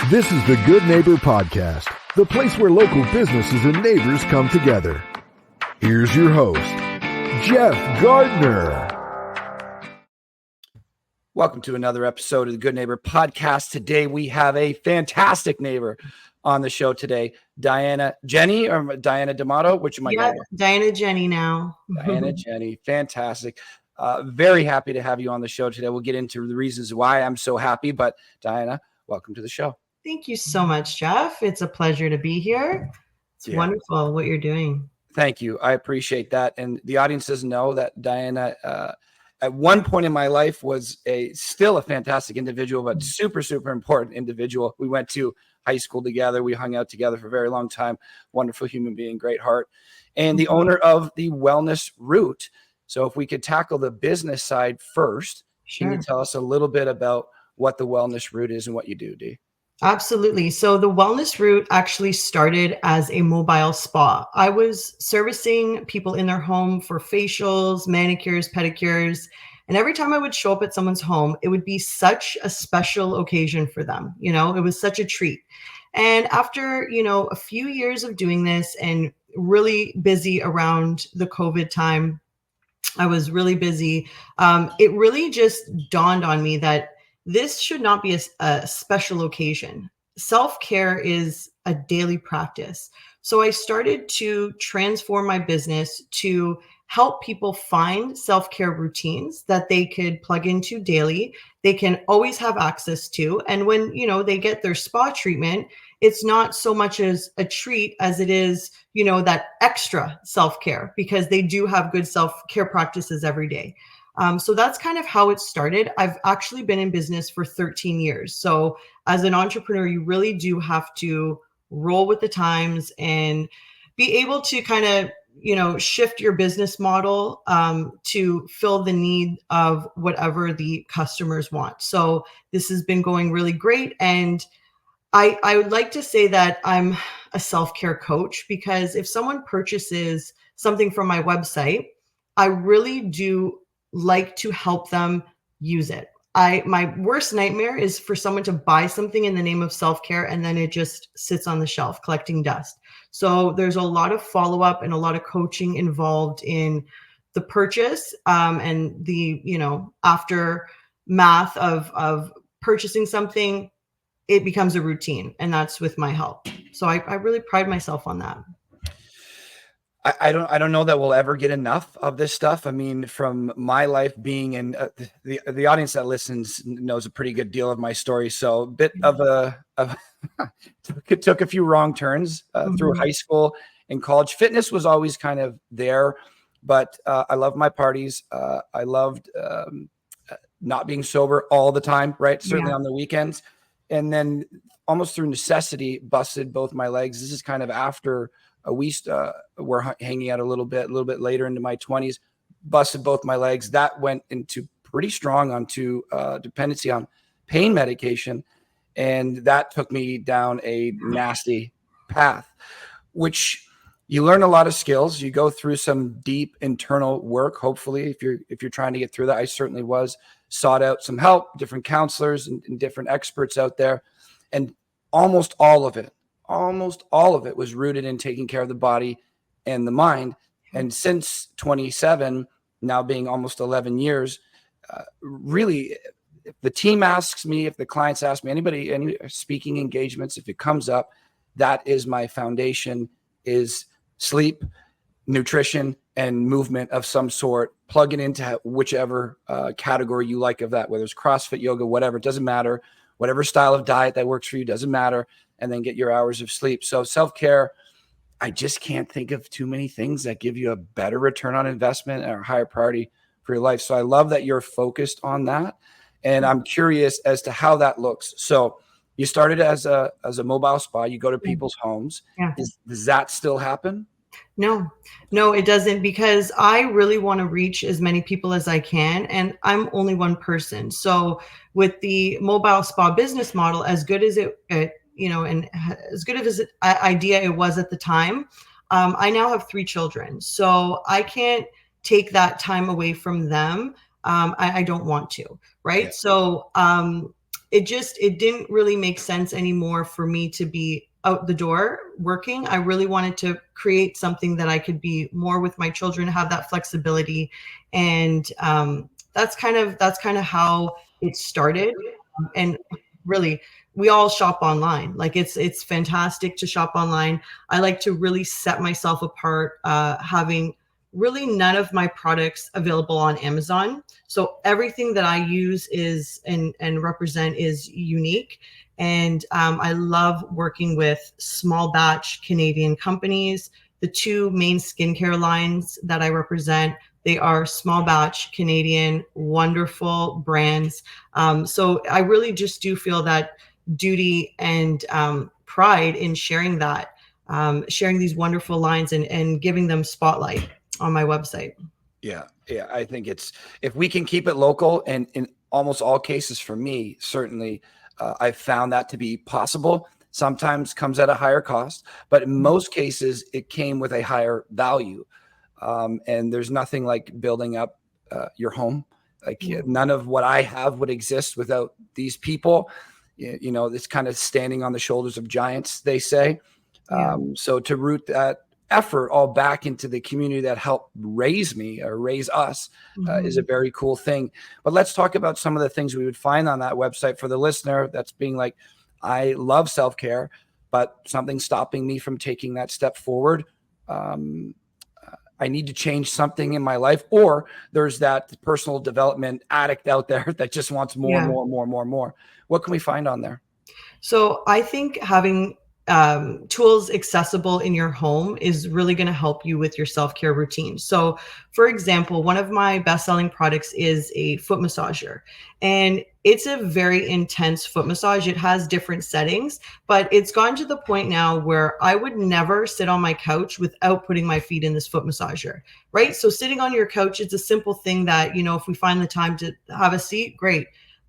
This is the Good Neighbor Podcast, the place where local businesses and neighbors come together. Here's your host, Jeff Gardner. Welcome to another episode of the Good Neighbor Podcast. Today we have a fantastic neighbor on the show today, Jenne or Diana D'Amato, which you might know. Diana Jenne now. Diana Jenne, fantastic. Very happy to have you on the show today. We'll get into the reasons why I'm so happy, but Diana, welcome to the show. Thank you so much, Jeff. It's a pleasure to be here. It's wonderful what you're doing. Thank you. I appreciate that. And the audience doesn't know that Diana, at one point in my life, was still a fantastic individual, but super important individual. We went to high school together. We hung out together for a very long time. Wonderful human being, great heart, and the owner of the Wellness Route. So if we could tackle the business side first, Sure. Can you tell us a little bit about what the Wellness Route is and what you do, Dee? Absolutely. So the Wellness Route actually started as a mobile spa. I was servicing people in their home for facials, manicures, pedicures. And every time I would show up at someone's home, it would be such a special occasion for them. You know, it was such a treat. And after, a few years of doing this and really busy around the COVID time, I was really busy. It really just dawned on me that this should not be a special occasion. Self-care is a daily practice. So I started to transform my business to help people find self-care routines that they could plug into daily, they can always have access to. And when, they get their spa treatment, it's not so much as a treat as it is, that extra self-care, because they do have good self-care practices every day. So that's kind of how it started. I've actually been in business for 13 years. So as an entrepreneur, you really do have to roll with the times and be able to kind of, shift your business model to fill the need of whatever the customers want. So this has been going really great. And I would like to say that I'm a self-care coach, because if someone purchases something from my website, I really do like to help them use it. My worst nightmare is for someone to buy something in the name of self-care and then it just sits on the shelf collecting dust. So there's a lot of follow-up and a lot of coaching involved in the purchase and the, aftermath of purchasing something. It becomes a routine, and that's with my help. So I really pride myself on that. I don't know that we'll ever get enough of this stuff. I mean, from my life being in the audience that listens knows a pretty good deal of my story. So a bit of it took a few wrong turns through high school and college. Fitness was always kind of there, but I loved my parties. I loved not being sober all the time, right? Certainly on the weekends. And then almost through necessity, busted both my legs. This is kind of after we were hanging out a little bit later into my 20s, busted both my legs. That went into pretty strong onto dependency on pain medication. And that took me down a nasty path, which you learn a lot of skills. You go through some deep internal work. Hopefully, if you're trying to get through that, I certainly sought out some help, different counselors and different experts out there. And almost all of it was rooted in taking care of the body and the mind. And since 27, now being almost 11 years, really, if the team asks me, if the clients ask me, any speaking engagements, if it comes up, that is my foundation, is sleep, nutrition, and movement of some sort. Plug it into whichever category you like of that, whether it's CrossFit, yoga, whatever, it doesn't matter. Whatever style of diet that works for you, doesn't matter. And then get your hours of sleep. So self-care, I just can't think of too many things that give you a better return on investment or a higher priority for your life. So I love that you're focused on that. And I'm curious as to how that looks. So you started as a mobile spa. You go to people's homes. Yeah. Does that still happen? No, it doesn't, because I really want to reach as many people as I can. And I'm only one person. So with the mobile spa business model, as good as it and as good as an idea it was at the time, I now have 3 children. So I can't take that time away from them. I don't want to, right? Yeah. So it didn't really make sense anymore for me to be out the door working. I really wanted to create something that I could be more with my children, have that flexibility. And that's kind of how it started. And really, we all shop online. Like it's fantastic to shop online. I like to really set myself apart, having really none of my products available on Amazon. So everything that I use is and represent is unique. And I love working with small batch Canadian companies. The two main skincare lines that I represent, they are small batch Canadian, wonderful brands. So I really just do feel that duty and pride in sharing that, sharing these wonderful lines and giving them spotlight on my website. Yeah. I think if we can keep it local, and in almost all cases for me, certainly I've found that to be possible. Sometimes comes at a higher cost, but in most cases it came with a higher value. And there's nothing like building up your home. Like none of what I have would exist without these people. It's kind of standing on the shoulders of giants, they say. So to root that effort all back into the community that helped raise me or raise us is a very cool thing. But let's talk about some of the things we would find on that website for the listener that's being like, I love self-care, but something's stopping me from taking that step forward. I need to change something in my life, or there's that personal development addict out there that just wants more, more. What can we find on there? So I think having tools accessible in your home is really going to help you with your self-care routine. So for example, one of my best-selling products is a foot massager, and it's a very intense foot massage. It has different settings, but it's gone to the point now where I would never sit on my couch without putting my feet in this foot massager, right? So sitting on your couch, it's a simple thing that, if we find the time to have a seat, great.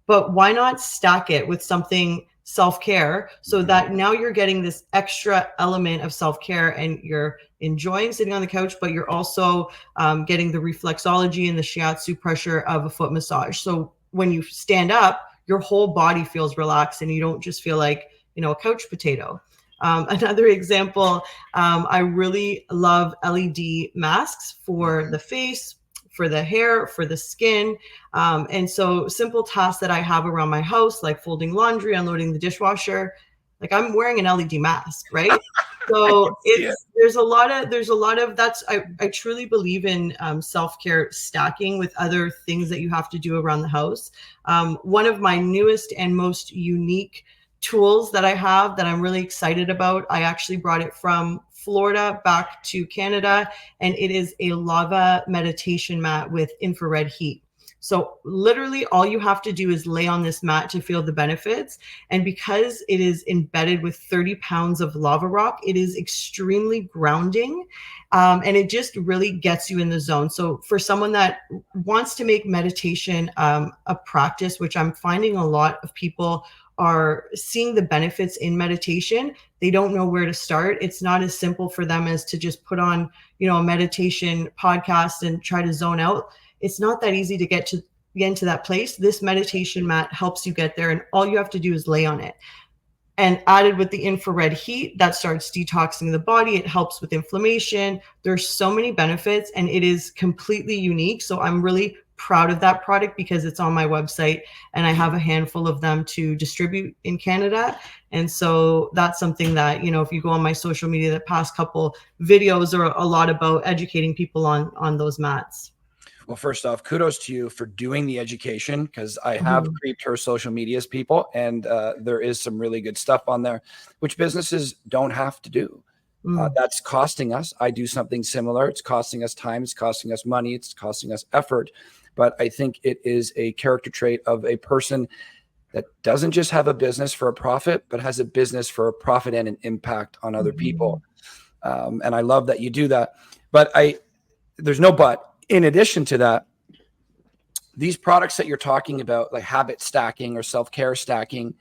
But why not stack it with something self-care so that now you're getting this extra element of self-care and you're enjoying sitting on the couch, but you're also getting the reflexology and the shiatsu pressure of a foot massage. So when you stand up, your whole body feels relaxed and you don't just feel like, a couch potato. Another example, I really love LED masks for the face, for the hair, for the skin. And so simple tasks that I have around my house, like folding laundry, unloading the dishwasher, like I'm wearing an LED mask, right? So there's a lot of that's, I truly believe in self-care stacking with other things that you have to do around the house. One of my newest and most unique tools that I have that I'm really excited about, I actually brought it from Florida back to Canada, and it is a lava meditation mat with infrared heat. So literally all you have to do is lay on this mat to feel the benefits. And because it is embedded with 30 pounds of lava rock, it is extremely grounding. And it just really gets you in the zone. So for someone that wants to make meditation a practice, which I'm finding a lot of people are seeing the benefits in meditation, they don't know where to start. It's not as simple for them as to just put on, a meditation podcast and try to zone out. It's not that easy to get into that place. This meditation mat helps you get there, and all you have to do is lay on it. And added with the infrared heat, that starts detoxing the body. It helps with inflammation. There's so many benefits, and it is completely unique. So I'm really proud of that product because it's on my website and I have a handful of them to distribute in Canada. And so that's something that, if you go on my social media, the past couple videos are a lot about educating people on those mats. Well, first off, kudos to you for doing the education, because I have creeped her social medias, people, and there is some really good stuff on there, which businesses don't have to do. That's costing us. I do something similar. It's costing us time. It's costing us money. It's costing us effort. But I think it is a character trait of a person that doesn't just have a business for a profit, but has a business for a profit and an impact on other people. And I love that you do that. But there's no but. In addition to that, these products that you're talking about, like habit stacking or self-care stacking,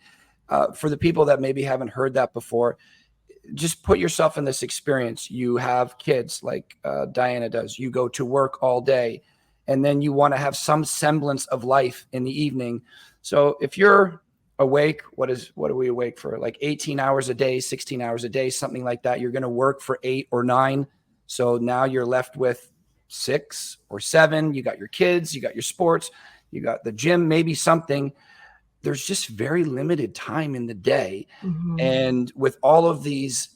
for the people that maybe haven't heard that before, just put yourself in this experience. You have kids like Diana does. You go to work all day, and then you want to have some semblance of life in the evening. So if you're awake. What are we awake for? Like 18 hours a day, 16 hours a day, something like that. You're going to work for 8 or 9. So now you're left with 6 or 7. You got your kids, you got your sports, you got the gym, maybe something. There's just very limited time in the day. Mm-hmm. And with all of these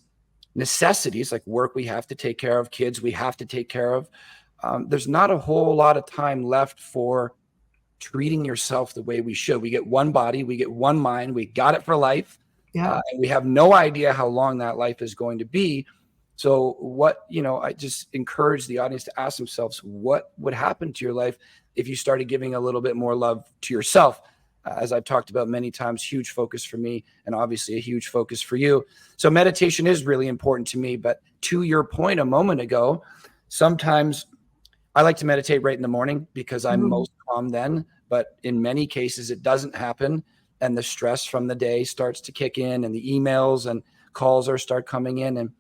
necessities like work, we have to take care of, kids, we have to take care of. There's not a whole lot of time left for treating yourself the way we should. We get one body, we get one mind, we got it for life. Yeah. And we have no idea how long that life is going to be. So I just encourage the audience to ask themselves, what would happen to your life if you started giving a little bit more love to yourself? As I've talked about many times, huge focus for me, and obviously a huge focus for you. So meditation is really important to me. But to your point a moment ago, sometimes I like to meditate right in the morning because I'm most calm then. But in many cases, it doesn't happen. And the stress from the day starts to kick in, and the emails and calls start coming in. And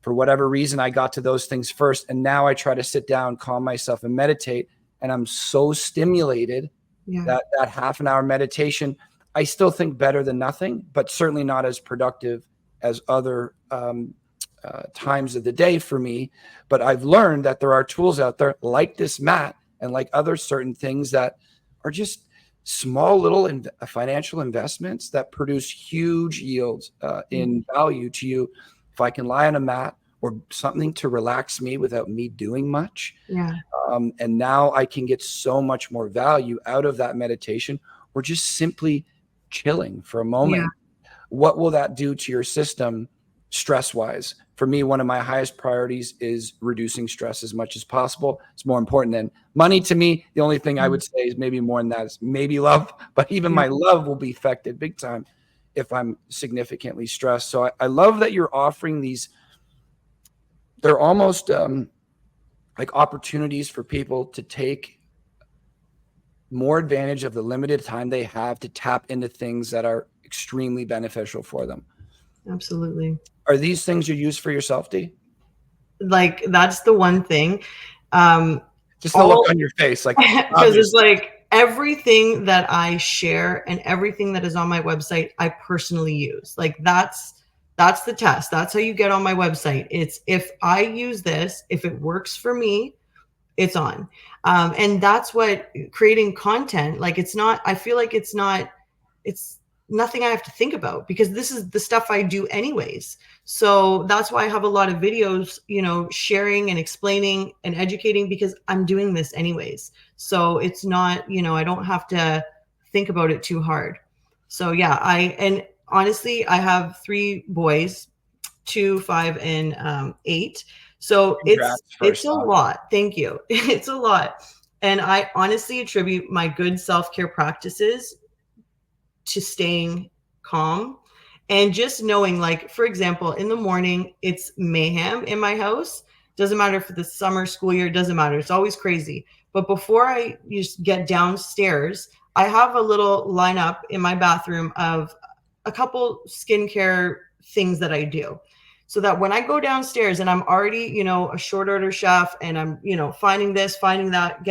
for whatever reason, I got to those things first. And now I try to sit down, calm myself, and meditate. And I'm so stimulated that half an hour meditation, I still think better than nothing, but certainly not as productive as other times of the day for me. But I've learned that there are tools out there like this mat and like other certain things that are just small little financial investments that produce huge yields in value to you. If I can lie on a mat or something to relax me without me doing much. And now I can get so much more value out of that meditation or just simply chilling for a moment. What will that do to your system stress-wise? For me, one of my highest priorities is reducing stress as much as possible. It's more important than money to me. The only thing I would say is maybe more than that is maybe love, but even my love will be affected big time if I'm significantly stressed. So I love that you're offering these. They're almost like opportunities for people to take more advantage of the limited time they have to tap into things that are extremely beneficial for them. Absolutely. Are these things you use for yourself, Dee? Like, that's the one thing. Just the look on your face. Like, because it's like everything that I share and everything that is on my website, I personally use. Like, that's the test. That's how you get on my website. It's if I use this, if it works for me, it's on. And that's what creating content, like, it's not, I feel like it's nothing I have to think about because this is the stuff I do anyways. So that's why I have a lot of videos, sharing and explaining and educating because I'm doing this anyways. So it's not, I don't have to think about it too hard. So and honestly, I have 3 boys, 2, 5, and 8. So it's a lot. Thank you. It's a lot. And I honestly attribute my good self-care practices to staying calm and just knowing, like, for example, in the morning, it's mayhem in my house. Doesn't matter if it's summer, school year, doesn't matter. It's always crazy. But before I just get downstairs, I have a little lineup in my bathroom of a couple skincare things that I do. So that when I go downstairs and I'm already, a short order chef and I'm, finding this, finding that,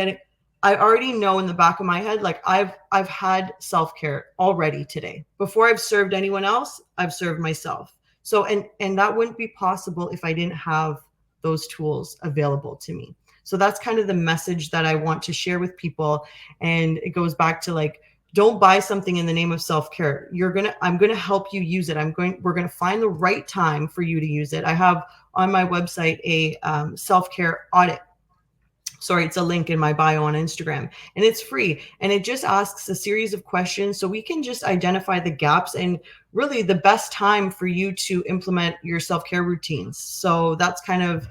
I already know in the back of my head, like I've had self-care already today. Before I've served anyone else, I've served myself. So, and that wouldn't be possible if I didn't have those tools available to me. So that's kind of the message that I want to share with people. And it goes back to, like, don't buy something in the name of self-care. I'm going to help you use it. We're going to find the right time for you to use it. I have on my website a self-care audit. Sorry, it's a link in my bio on Instagram, and it's free. And it just asks a series of questions so we can just identify the gaps and really the best time for you to implement your self-care routines. So that's kind of,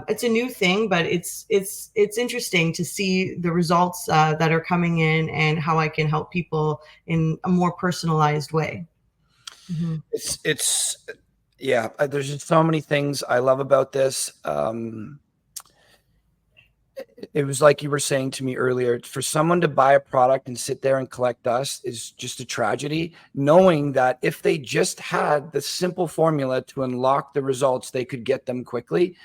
it's a new thing, but it's interesting to see the results that are coming in and how I can help people in a more personalized way. Mm-hmm. There's just so many things I love about this. It was like you were saying to me earlier, for someone to buy a product and sit there and collect dust is just a tragedy, knowing that if they just had the simple formula to unlock the results, they could get them quickly.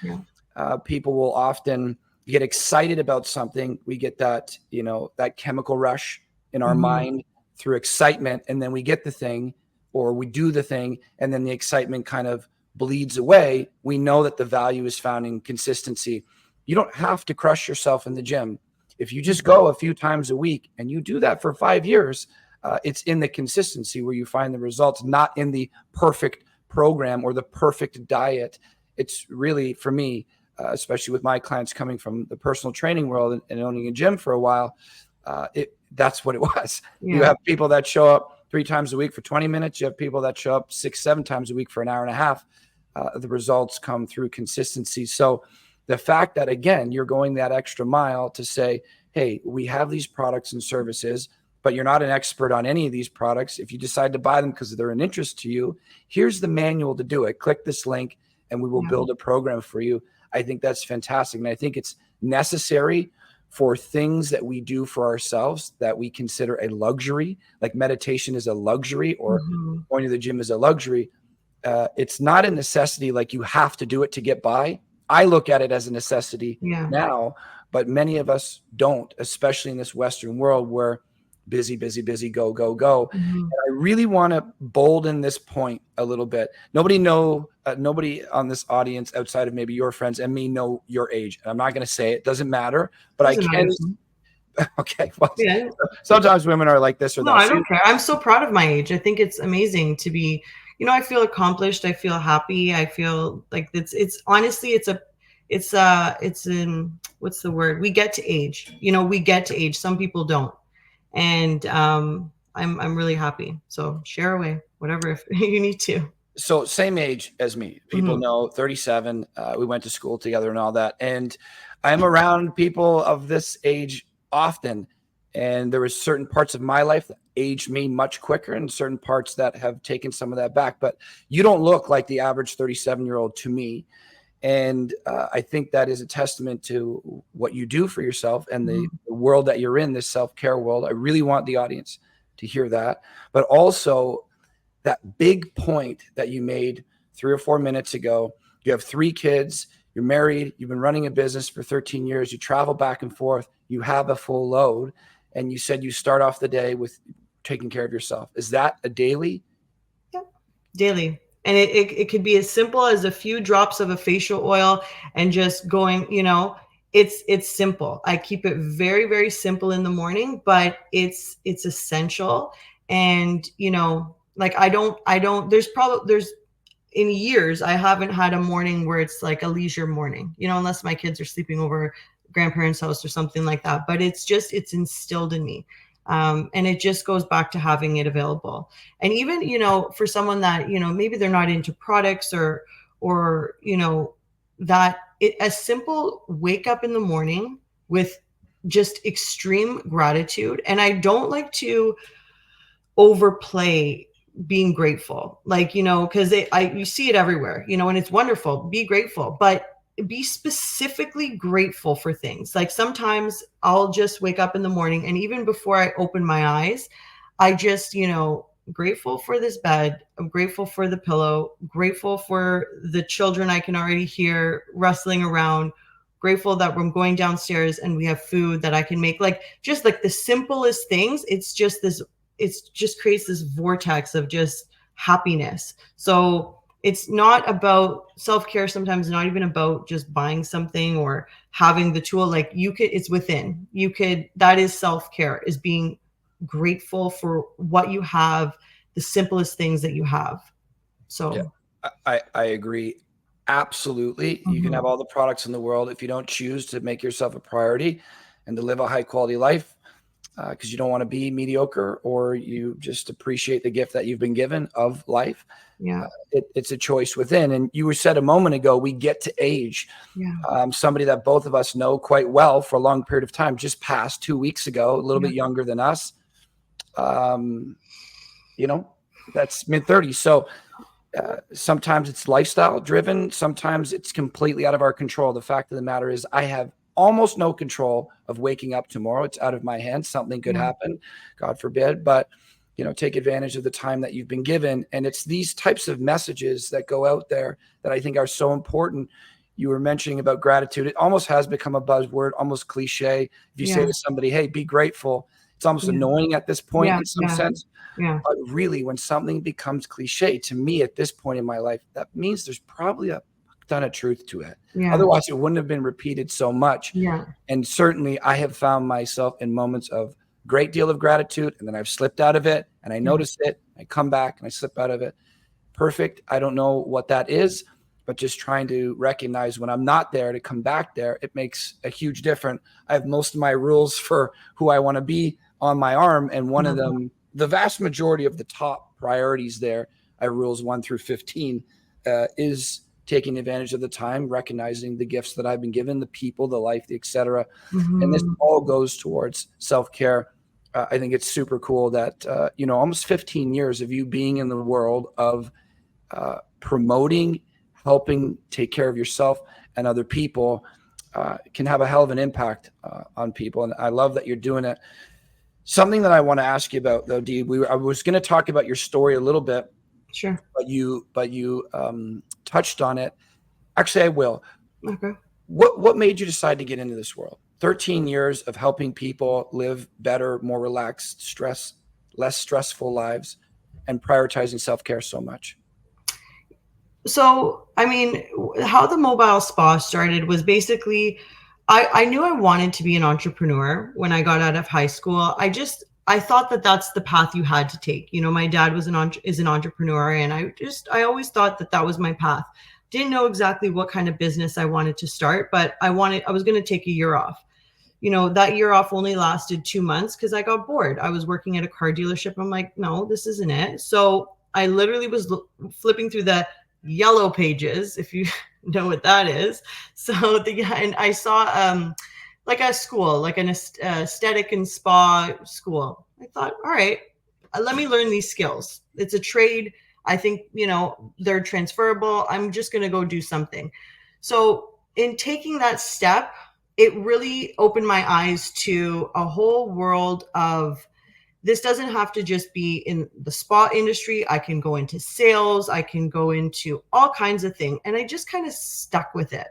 People will often get excited about something. We get that, that chemical rush in our mind, through excitement, and then we get the thing or we do the thing, and then the excitement kind of bleeds away. We know that the value is found in consistency. You don't have to crush yourself in the gym. If you just go a few times a week and you do that for 5 years, it's in the consistency where you find the results, not in the perfect program or the perfect diet. It's really, for me, especially with my clients coming from the personal training world and owning a gym for a while, that's what it was. Yeah. You have people that show up 3 times a week for 20 minutes. You have people that show up 6, 7 times a week for an hour and a half. The results come through consistency. So the fact that, again, you're going that extra mile to say, hey, we have these products and services, but you're not an expert on any of these products. If you decide to buy them because they're an interest to you, here's the manual to do it. Click this link and we will build a program for you. I think that's fantastic. And I think it's necessary for things that we do for ourselves that we consider a luxury, like meditation is a luxury, or going to the gym is a luxury. It's not a necessity, like you have to do it to get by. I look at it as a necessity now, but many of us don't, especially in this Western world where busy, go. And I really want to bolden this point a little bit. Nobody on this audience outside of maybe your friends and me know your age. I'm not going to say it. Doesn't matter, but I can. Okay. Well, sometimes women are like this or that. No, I don't care. I'm so proud of my age. I think it's amazing to be, I feel accomplished. I feel happy. I feel like it's honestly, it's in, what's the word? We get to age, we get to age. Some people don't. And I'm really happy. So share away, whatever, if you need to. So same age as me. People know 37. We went to school together and all that. And I'm around people of this age often. And there was certain parts of my life that aged me much quicker and certain parts that have taken some of that back. But you don't look like the average 37-year-old to me. And I think that is a testament to what you do for yourself and the world that you're in, this self-care world. I really want the audience to hear that. But also that big point that you made 3 or 4 minutes ago. You have 3 kids, you're married, you've been running a business for 13 years, you travel back and forth, you have a full load, and you said you start off the day with taking care of yourself. Is that a daily? Yeah, daily. And it could be as simple as a few drops of a facial oil and just going, it's simple. I keep it very, very simple in the morning, but it's essential. And, like there's in years, I haven't had a morning where it's like a leisure morning, unless my kids are sleeping over grandparents' house or something like that. But it's instilled in me. And it just goes back to having it available. And even, for someone that, maybe they're not into products or, that a simple wake up in the morning with just extreme gratitude. And I don't like to overplay being grateful, like, because you see it everywhere, and it's wonderful. Be grateful, but be specifically grateful for things. Like sometimes I'll just wake up in the morning and even before I open my eyes, I just, grateful for this bed. I'm grateful for the pillow, grateful for the children I can already hear rustling around, grateful that I'm going downstairs and we have food that I can make, like just like the simplest things. It just creates this vortex of just happiness. So it's not about self-care. Sometimes not even about just buying something or having the tool. Like it's within. That is self-care, is being grateful for what you have, the simplest things that you have. So I agree. Absolutely. You can have all the products in the world. If you don't choose to make yourself a priority and to live a high quality life, because you don't want to be mediocre, or you just appreciate the gift that you've been given of life. Yeah, it's a choice within. And you said a moment ago, we get to age. Yeah. Somebody that both of us know quite well for a long period of time just passed 2 weeks ago, a little bit younger than us. That's mid-30s. So sometimes it's lifestyle driven. Sometimes it's completely out of our control. The fact of the matter is I have almost no control of waking up tomorrow. It's out of my hands. Something could happen, God forbid, but take advantage of the time that you've been given. And it's these types of messages that go out there that I think are so important. You were mentioning about gratitude. It almost has become a buzzword, almost cliche. If you say to somebody, hey, be grateful, It's almost annoying at this point in some sense. Yeah. But really, when something becomes cliche, to me at this point in my life, that means there's probably a ton of truth to it. Yeah. Otherwise, it wouldn't have been repeated so much. Yeah. And certainly, I have found myself in moments of great deal of gratitude, and then I've slipped out of it, and I notice it. I come back and I slip out of it. Perfect. I don't know what that is, but just trying to recognize when I'm not there to come back there, it makes a huge difference. I have most of my rules for who I want to be on my arm, and one of them, the vast majority of the top priorities there, I have rules 1 through 15, is taking advantage of the time, recognizing the gifts that I've been given, the people, the life, the et cetera. And this all goes towards self-care. I think it's super cool that, almost 15 years of you being in the world of promoting, helping take care of yourself and other people can have a hell of an impact on people. And I love that you're doing it. Something that I want to ask you about, though, Dee, I was going to talk about your story a little bit. Sure. But you touched on it. Actually, I will. Okay. What made you decide to get into this world? 13 years of helping people live better, more relaxed, less stressful lives, and prioritizing self-care so much. So, I mean, how the mobile spa started was basically, I knew I wanted to be an entrepreneur when I got out of high school. I thought that that's the path you had to take. My dad is an entrepreneur, and I always thought that was my path. Didn't know exactly what kind of business I wanted to start, but I was going to take a year off. That year off only lasted 2 months because I got bored. I was working at a car dealership. I'm like, no, this isn't it. So I literally was flipping through the yellow pages, if you know what that is. So and I saw like a school, like an aesthetic and spa school. I thought, all right, let me learn these skills. It's a trade. I think, they're transferable. I'm just going to go do something. So in taking that step, it really opened my eyes to a whole world of, this doesn't have to just be in the spa industry. I can go into sales. I can go into all kinds of things. And I just kind of stuck with it.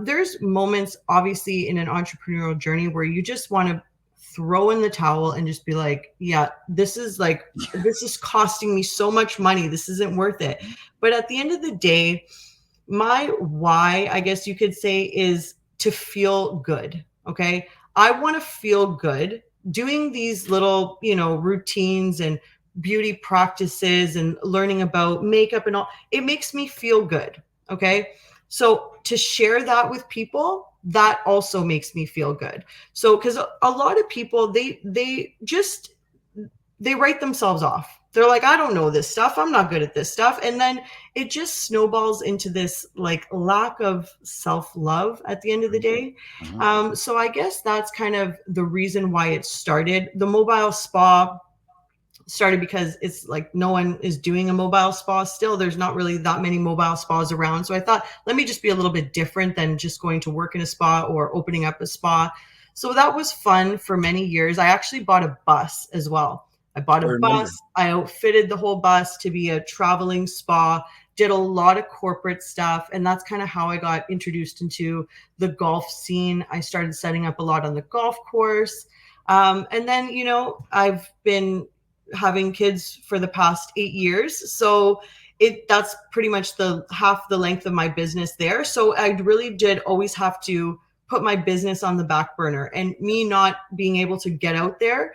There's moments, obviously, in an entrepreneurial journey where you just want to throw in the towel and just be like, yeah, this is costing me so much money. This isn't worth it. But at the end of the day, my why, I guess you could say, is to feel good. Okay. I want to feel good doing these little, routines and beauty practices and learning about makeup and all. It makes me feel good. Okay. So to share that with people, that also makes me feel good. So, because a lot of people, they write themselves off. They're like, I don't know this stuff. I'm not good at this stuff. And then it just snowballs into this like lack of self-love at the end of the day. So I guess that's kind of the reason why it started. The mobile spa started because it's like no one is doing a mobile spa still. There's not really that many mobile spas around. So I thought, let me just be a little bit different than just going to work in a spa or opening up a spa. So that was fun for many years. I actually bought a bus as well. I bought a bus. I outfitted the whole bus to be a traveling spa, did a lot of corporate stuff. And that's kind of how I got introduced into the golf scene. I started setting up a lot on the golf course. And then, I've been having kids for the past 8 years. So that's pretty much half the length of my business there. So I really did always have to put my business on the back burner, and me not being able to get out there,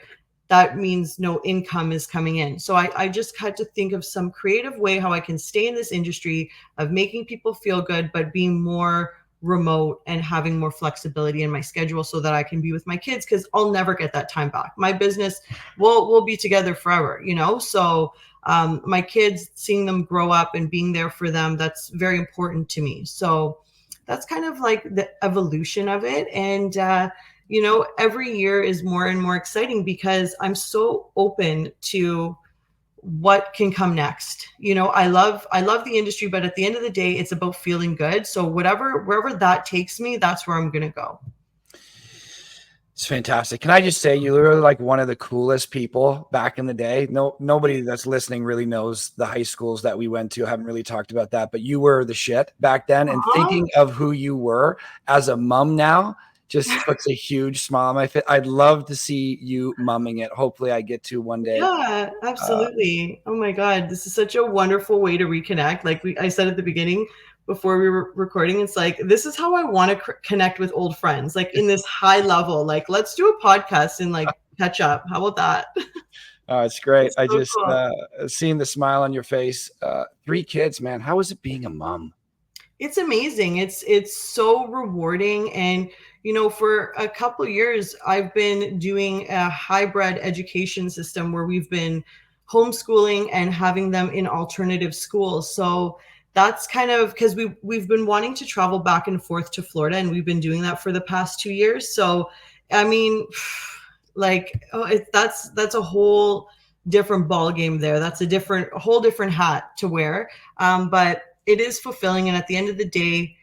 that means no income is coming in. So I just had to think of some creative way how I can stay in this industry of making people feel good, but being more remote and having more flexibility in my schedule so that I can be with my kids, because I'll never get that time back. My business will be together forever, So my kids, seeing them grow up and being there for them, that's very important to me. So that's kind of like the evolution of it. And, every year is more and more exciting because I'm so open to what can come next. I love the industry, but at the end of the day, it's about feeling good. So wherever that takes me, that's where I'm going to go. It's fantastic. Can I just say, you were like one of the coolest people back in the day. Nobody that's listening really knows the high schools that we went to. I haven't really talked about that, but you were the shit back then. And thinking of who you were as a mom now, just puts a huge smile on my face. I'd love to see you mumming it. Hopefully I get to one day. Yeah, absolutely. Oh my God, this is such a wonderful way to reconnect. Like I said at the beginning before we were recording, it's like, this is how I want to connect with old friends, like in this high level. Like, let's do a podcast and like catch up. How about that? Oh, it's great. It's I so just cool. seeing the smile on your face. 3 kids, man. How is it being a mom? It's amazing. It's so rewarding. And for a couple years I've been doing a hybrid education system where we've been homeschooling and having them in alternative schools. So that's kind of because we've been wanting to travel back and forth to Florida, and we've been doing that for the past 2 years. So I mean, like, that's a whole different ball game there. That's a whole different hat to wear. But it is fulfilling. And at the end of the day,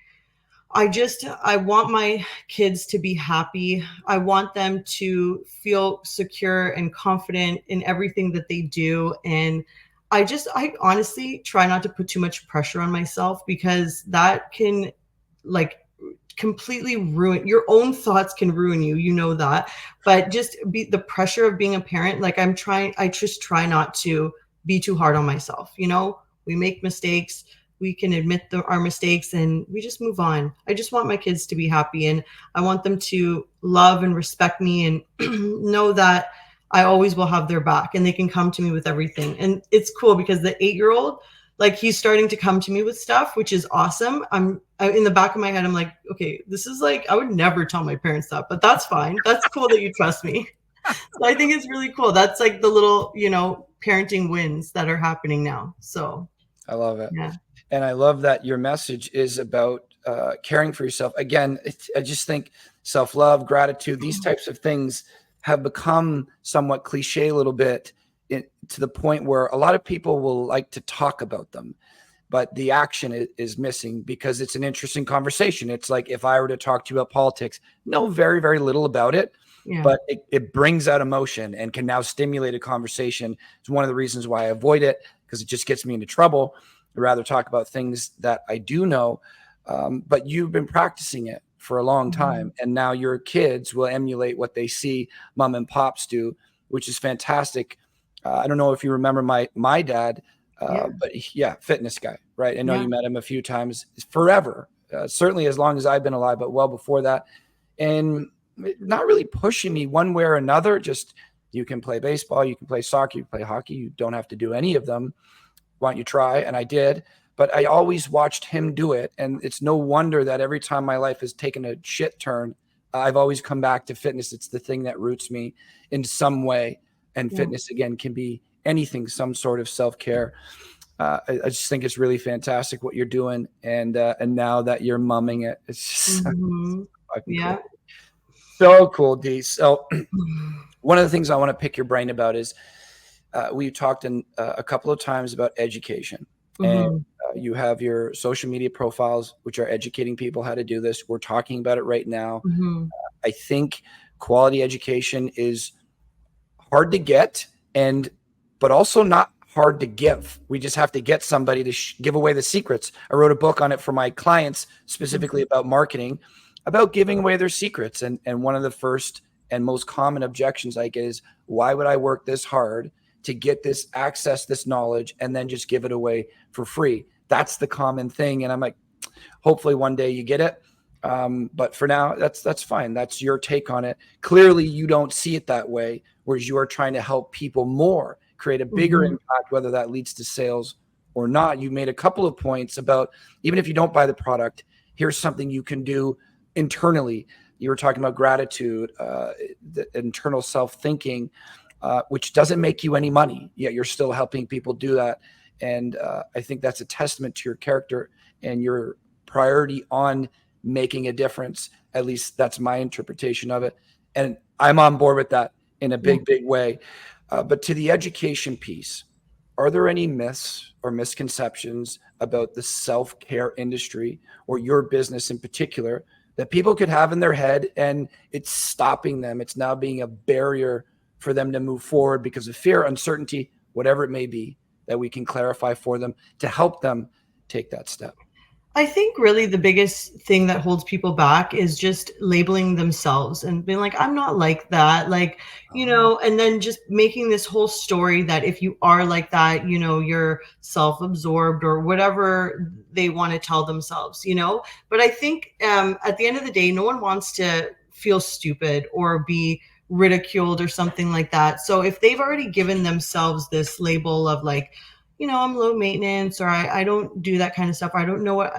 I want my kids to be happy. I want them to feel secure and confident in everything that they do. And I honestly try not to put too much pressure on myself, because that can, like, completely ruin your own thoughts, can ruin you, that. But just be the pressure of being a parent. Like, I just try not to be too hard on myself. We make mistakes, we can admit our mistakes, and we just move on. I just want my kids to be happy, and I want them to love and respect me, and know that I always will have their back, and they can come to me with everything. And it's cool because the 8-year-old, like, he's starting to come to me with stuff, which is awesome. In the back of my head, I'm like, okay, this is like, I would never tell my parents that, but that's fine. That's cool that you trust me. So I think it's really cool. That's like the little, parenting wins that are happening now. So I love it. yeah. And I love that your message is about caring for yourself. Again, I just think self-love, gratitude, these types of things have become somewhat cliche a little bit, to the point where a lot of people will like to talk about them, but the action is missing, because it's an interesting conversation. It's like, if I were to talk to you about politics, know very, very little about it, Yeah. but it brings out emotion and can now stimulate a conversation. It's one of the reasons why I avoid it, because it just gets me into trouble. I'd rather talk about things that I do know. But you've been practicing it for a long time, and now your kids will emulate what they see mom and pops do, which is fantastic. I don't know if you remember my dad, but fitness guy, right? I know you met him a few times. Forever, certainly as long as I've been alive, but well before that, and not really pushing me one way or another. Just, you can play baseball, you can play soccer, you can play hockey. You don't have to do any of them. Why don't you try? And I did. But I always watched him do it. And it's no wonder that every time my life has taken a shit turn, I've always come back to fitness. It's the thing that roots me in some way. And fitness, again, can be anything, some sort of self-care. I just think it's really fantastic what you're doing. And now that you're mumming it, it's just fucking cool. So cool, Dee. So one of the things I want to pick your brain about is, we've talked a couple of times about education. And you have your social media profiles, which are educating people how to do this. We're talking about it right now. I think quality education is hard to get, but also not hard to give. We just have to get somebody to give away the secrets. I wrote a book on it for my clients, specifically about marketing, about giving away their secrets. And one of the first and most common objections I get is, why would I work this hard to get this access, this knowledge, and then just give it away for free? That's the common thing. And I'm like, hopefully one day you get it. But for now, that's fine. That's your take on it. Clearly you don't see it that way, whereas you are trying to help people more, create a bigger impact, whether that leads to sales or not. You made a couple of points about, even if you don't buy the product, here's something you can do internally. You were talking about gratitude, the internal self-thinking, which doesn't make you any money, yet you're still helping people do that. And I think that's a testament to your character and your priority on making a difference. At least that's my interpretation of it. And I'm on board with that in a big, big way. But to the education piece, are there any myths or misconceptions about the self-care industry, or your business in particular, that people could have in their head and it's stopping them? It's now being a barrier for them to move forward because of fear, uncertainty, whatever it may be, that we can clarify for them to help them take that step. I think really the biggest thing that holds people back is just labeling themselves and being like, I'm not like that. Like, and then just making this whole story that if you are like that, you're self-absorbed or whatever they want to tell themselves. But I think at the end of the day, no one wants to feel stupid or be ridiculed or something like that. So if they've already given themselves this label of like, I'm low maintenance or I don't do that kind of stuff. I don't know what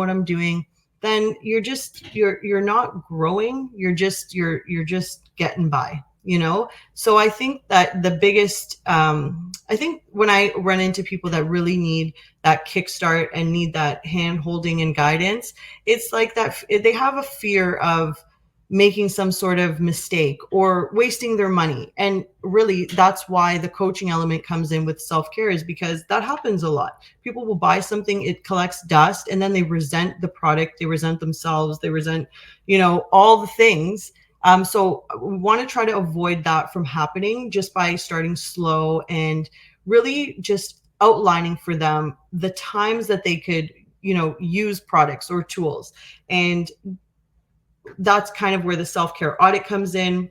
I'm doing. Then you're not growing. You're just getting by. So I think that the biggest, I think when I run into people that really need that kickstart and need that hand holding and guidance, it's like that they have a fear of making some sort of mistake or wasting their money. And really, that's why the coaching element comes in with self-care, is because that happens a lot. People will buy something, it collects dust, and then they resent the product, they resent themselves, they resent, all the things. So we want to try to avoid that from happening just by starting slow and really just outlining for them the times that they could, use products or tools. And that's kind of where the self-care audit comes in.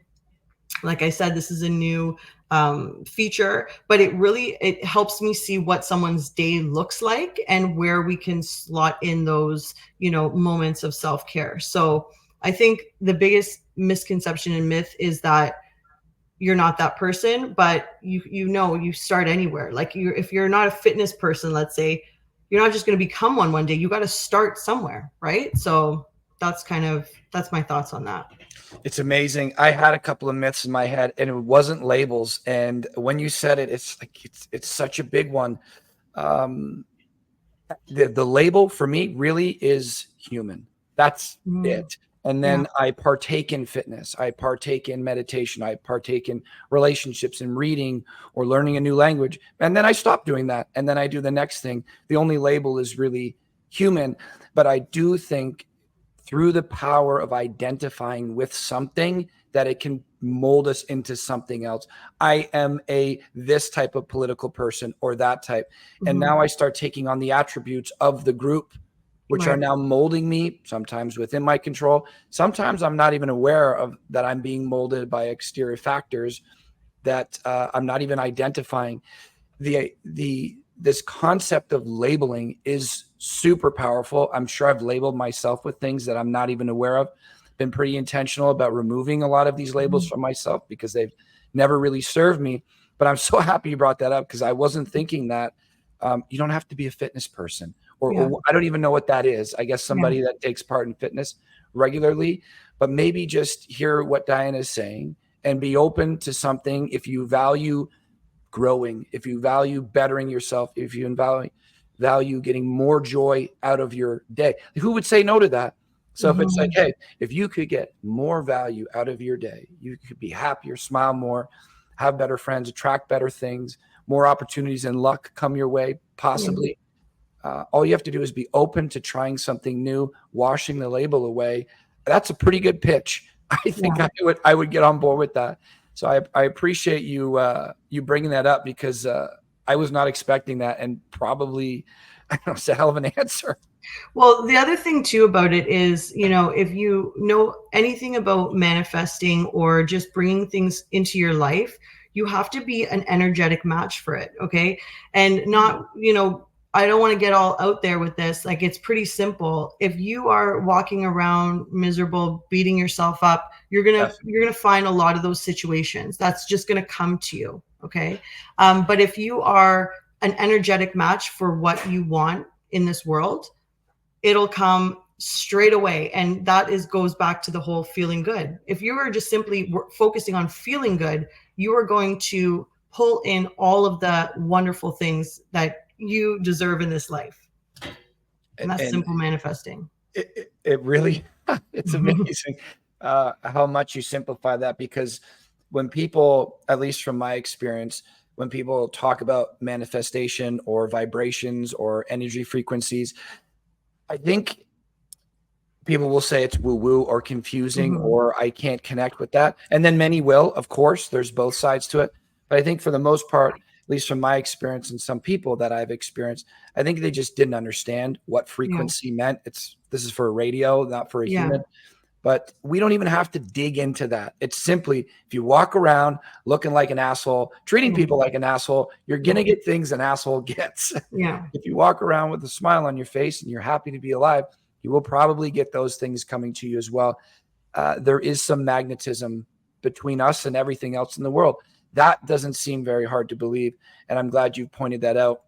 Like I said, this is a new feature, but it helps me see what someone's day looks like and where we can slot in those, moments of self-care. So I think the biggest misconception and myth is that you're not that person, but you start anywhere. Like if you're not a fitness person, let's say, you're not just going to become one day. You got to start somewhere, right? So that's my thoughts on that. It's amazing. I had a couple of myths in my head, and it wasn't labels. And when you said it, it's like it's such a big one. The label for me really is human. That's it. And then I partake in fitness. I partake in meditation. I partake in relationships and reading or learning a new language. And then I stop doing that. And then I do the next thing. The only label is really human. But I do think through the power of identifying with something that it can mold us into something else. I am this type of political person or that type. And now I start taking on the attributes of the group, which are now molding me, sometimes within my control. Sometimes I'm not even aware of that I'm being molded by exterior factors that I'm not even identifying. This concept of labeling is super powerful. I'm sure I've labeled myself with things that I'm not even aware of. Been pretty intentional about removing a lot of these labels from myself because they've never really served me. But I'm so happy you brought that up, because I wasn't thinking that you don't have to be a fitness person, or I don't even know what that is. I guess somebody that takes part in fitness regularly, but maybe just hear what Diana is saying and be open to something. If you value growing, if you value bettering yourself, if you value getting more joy out of your day, who would say no to that? So if it's like, hey, if you could get more value out of your day, you could be happier, smile more, have better friends, attract better things, more opportunities and luck come your way, possibly. All you have to do is be open to trying something new, washing the label away. That's a pretty good pitch. I think I would get on board with that. So I appreciate you bringing that up, because I was not expecting that, and probably, I don't know, it's a hell of an answer. Well, the other thing too about it is, if you know anything about manifesting or just bringing things into your life, you have to be an energetic match for it. Okay. And not, I don't want to get all out there with this. Like, it's pretty simple. If you are walking around miserable, beating yourself up, you're going to find a lot of those situations. That's just going to come to you. Okay. But if you are an energetic match for what you want in this world, it'll come straight away. And that goes back to the whole feeling good. If you are just simply focusing on feeling good, you are going to pull in all of the wonderful things that you deserve in this life. And that's simple manifesting. It really, it's amazing how much you simplify that, because when people, at least from my experience, when people talk about manifestation or vibrations or energy frequencies, I think people will say it's woo-woo or confusing, or I can't connect with that. And then many will, of course, there's both sides to it. But I think for the most part, least from my experience and some people that I've experienced, I think they just didn't understand what frequency meant. This is for a radio, not for a human. But we don't even have to dig into that. It's simply, if you walk around looking like an asshole, treating people like an asshole, you're going to get things an asshole gets. Yeah. If you walk around with a smile on your face and you're happy to be alive, you will probably get those things coming to you as well. There is some magnetism between us and everything else in the world. That doesn't seem very hard to believe. And I'm glad you pointed that out.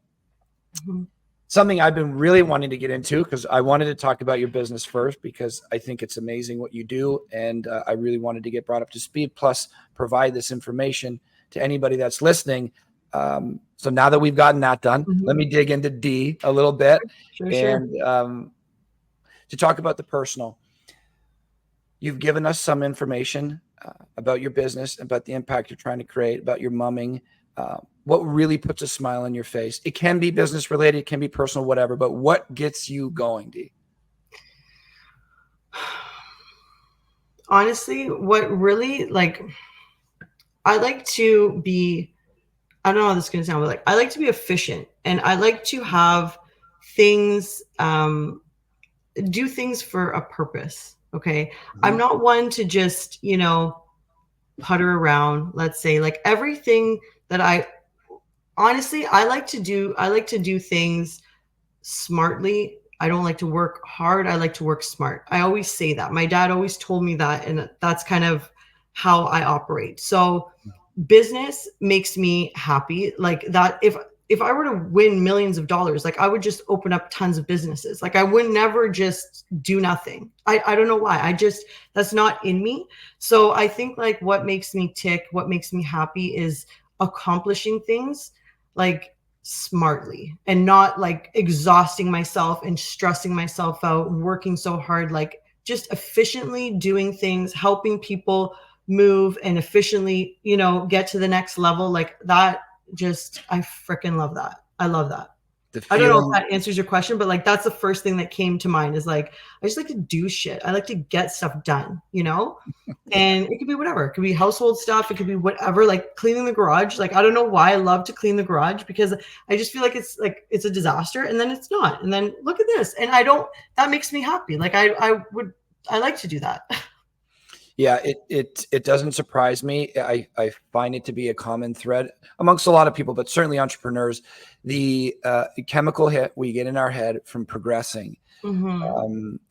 Mm-hmm. Something I've been really wanting to get into, because I wanted to talk about your business first, because I think it's amazing what you do. And I really wanted to get brought up to speed, plus provide this information to anybody that's listening. So now that we've gotten that done, let me dig into D a little bit. Sure. To talk about the personal. You've given us some information about your business, about the impact you're trying to create, about your mumming. What really puts a smile on your face? It can be business related, it can be personal, whatever, but what gets you going, D? Honestly, what really, I like to be, I don't know how this is going to sound, but I like to be efficient, and I like to have things, do things for a purpose. Okay. I'm not one to just, putter around, let's say, everything that I like to do things smartly. I don't like to work hard. I like to work smart. I always say that. My dad always told me that, and that's kind of how I operate. So business makes me happy. Like that, if I were to win millions of dollars, I would just open up tons of businesses. I would never just do nothing. I don't know why. That's not in me. So I think what makes me tick, what makes me happy is accomplishing things smartly, and not exhausting myself and stressing myself out, working so hard, just efficiently doing things, helping people move and efficiently, get to the next level. That, I freaking love that. I love that. I don't know if that answers your question, but that's the first thing that came to mind is I just like to do shit. I like to get stuff done, and it could be whatever. It could be household stuff. It could be whatever, cleaning the garage. I don't know why I love to clean the garage, because I just feel it's a disaster, and then it's not. And then look at this. And that makes me happy. I like to do that. Yeah, it doesn't surprise me. I find it to be a common thread amongst a lot of people, but certainly entrepreneurs. The chemical hit we get in our head from progressing,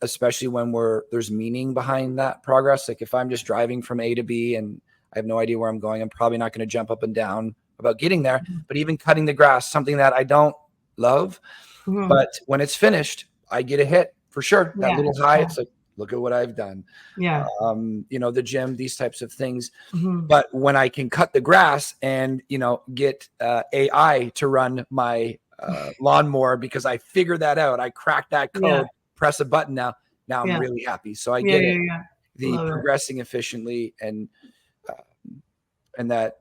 especially when there's meaning behind that progress. If I'm just driving from A to B and I have no idea where I'm going, I'm probably not going to jump up and down about getting there. But even cutting the grass, something that I don't love, but when it's finished, I get a hit for sure. That little high, it's look at what I've done. Yeah. The gym, these types of things. But when I can cut the grass and, get AI to run my lawnmower because I figured that out, I cracked that code, press a button now I'm really happy. So I get it. The progressing efficiently and that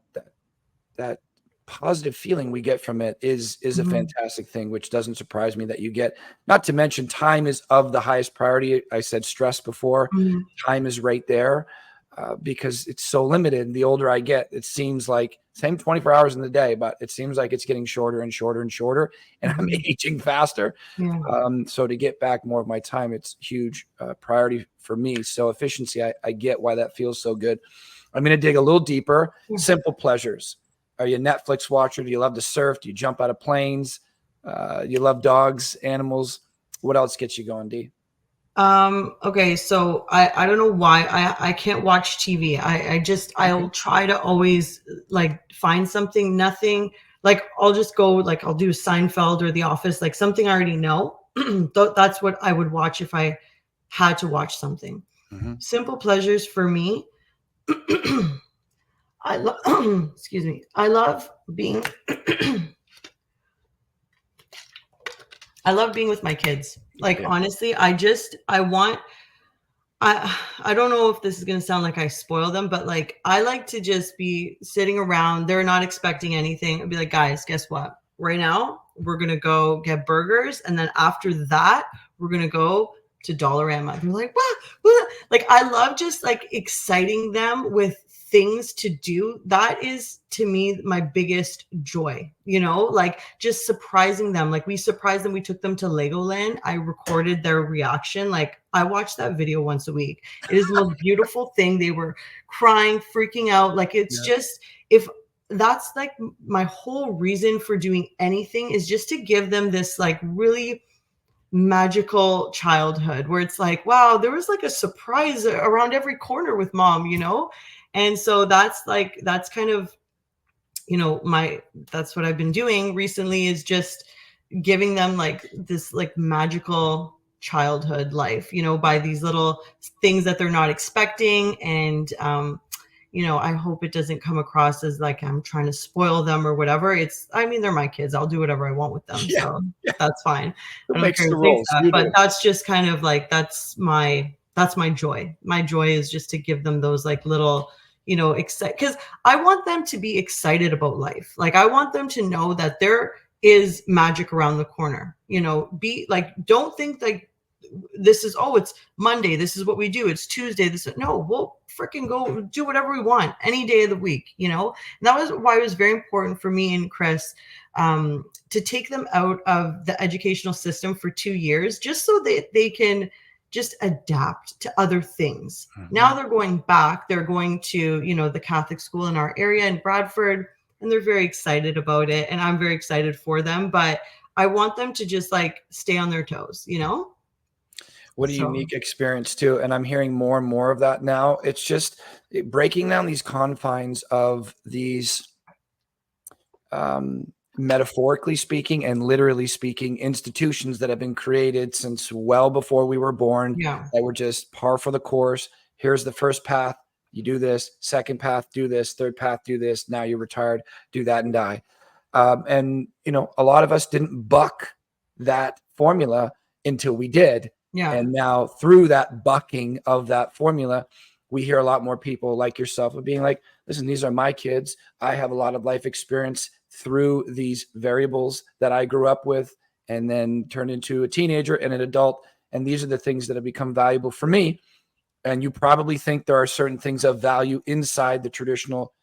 positive feeling we get from it is a fantastic thing, which doesn't surprise me that you get. Not to mention, time is of the highest priority. I said stress before. Time is right there because it's so limited. The older I get, it seems like same 24 hours in the day, but it seems like it's getting shorter and shorter and shorter, and I'm aging faster. So to get back more of my time, it's huge priority for me. So efficiency, I get why that feels so good. I'm going to dig a little deeper. Simple pleasures. Are you a Netflix watcher? Do you love to surf? Do you jump out of planes? You love dogs, animals? What else gets you going, D? Okay, so I don't know why I can't watch TV. I'll try to always find something, nothing. I'll just go, I'll do Seinfeld or The Office, something I already know. That's what I would watch if I had to watch something. Simple pleasures for me. Excuse me. I love being with my kids. Honestly, I don't know if this is going to sound like I spoil them, but I like to just be sitting around. They're not expecting anything. I'd be like, guys, guess what? Right now, we're going to go get burgers. And then after that, we're going to go to Dollarama. They're like, what? I love just exciting them with things to do, that is to me my biggest joy, like just surprising them. Like we surprised them, we took them to Legoland. I recorded their reaction. Like I watched that video once a week. It is the most beautiful thing. They were crying, freaking out. Like it's just, if that's like my whole reason for doing anything, is just to give them this like really magical childhood where it's like, wow, there was like a surprise around every corner with mom, and so that's kind of, that's what I've been doing recently, is just giving them like this like magical childhood life, by these little things that they're not expecting. And I hope it doesn't come across as like I'm trying to spoil them or whatever. They're my kids. I'll do whatever I want with them. So that's fine. I don't care who thinks that, but that's just kind of like, that's my joy. My joy is just to give them those like little, because I want them to be excited about life. Like I want them to know that there is magic around the corner, be like, don't think like this is, it's Monday, this is what we do, it's Tuesday, no, we'll freaking go do whatever we want any day of the week, and that was why it was very important for me and Chris to take them out of the educational system for 2 years, just so that they can just adapt to other things. Now they're going back, they're going to the Catholic school in our area in Bradford, and they're very excited about it, and I'm very excited for them, but I want them to just like stay on their toes. What a unique experience too. And I'm hearing more and more of that now. It's just breaking down these confines of these, metaphorically speaking and literally speaking, institutions that have been created since well before we were born, that were just par for the course. Here's the first path. You do this. Second path, do this. Third path, do this. Now you're retired, do that and die. And, a lot of us didn't buck that formula until we did. And now through that bucking of that formula, we hear a lot more people like yourself of being like, listen, these are my kids. I have a lot of life experience through these variables that I grew up with and then turned into a teenager and an adult. And these are the things that have become valuable for me. And you probably think there are certain things of value inside the traditional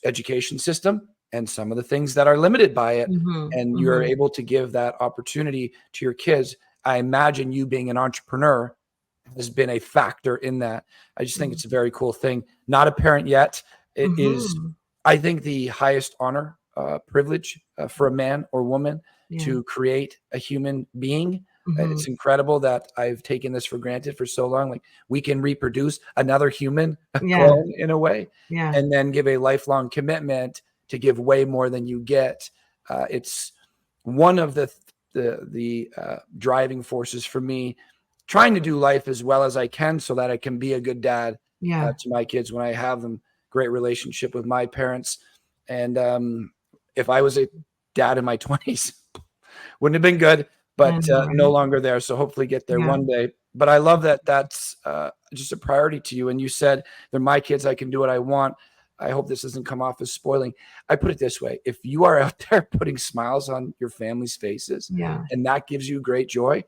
education system and some of the things that are limited by it. And you're able to give that opportunity to your kids. I imagine you being an entrepreneur has been a factor in that. I just think it's a very cool thing. Not a parent yet. It is, I think, the highest honor, privilege for a man or woman to create a human being. It's incredible that I've taken this for granted for so long. Like we can reproduce another human clone in a way, and then give a lifelong commitment to give way more than you get. It's one of the driving forces for me, trying to do life as well as I can so that I can be a good dad to my kids when I have them. Great relationship with my parents. And if I was a dad in my 20s, wouldn't have been good, but no longer there. So hopefully get there one day. But I love that that's just a priority to you. And you said, they're my kids, I can do what I want. I hope this doesn't come off as spoiling. I put it this way. If you are out there putting smiles on your family's faces and that gives you great joy,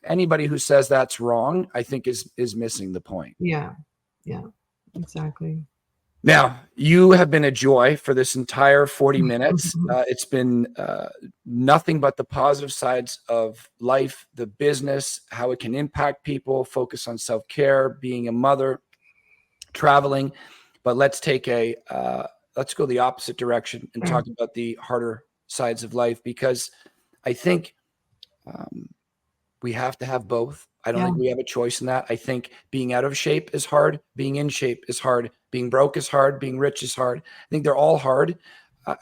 anybody who says that's wrong, I think is missing the point. Yeah, exactly. Now, you have been a joy for this entire 40 minutes. It's been nothing but the positive sides of life, the business, how it can impact people, focus on self-care, being a mother, traveling. But let's take let's go the opposite direction and talk about the harder sides of life, because I think we have to have both. I don't think we have a choice in that. I think being out of shape is hard. Being in shape is hard. Being broke is hard. Being rich is hard. I think they're all hard,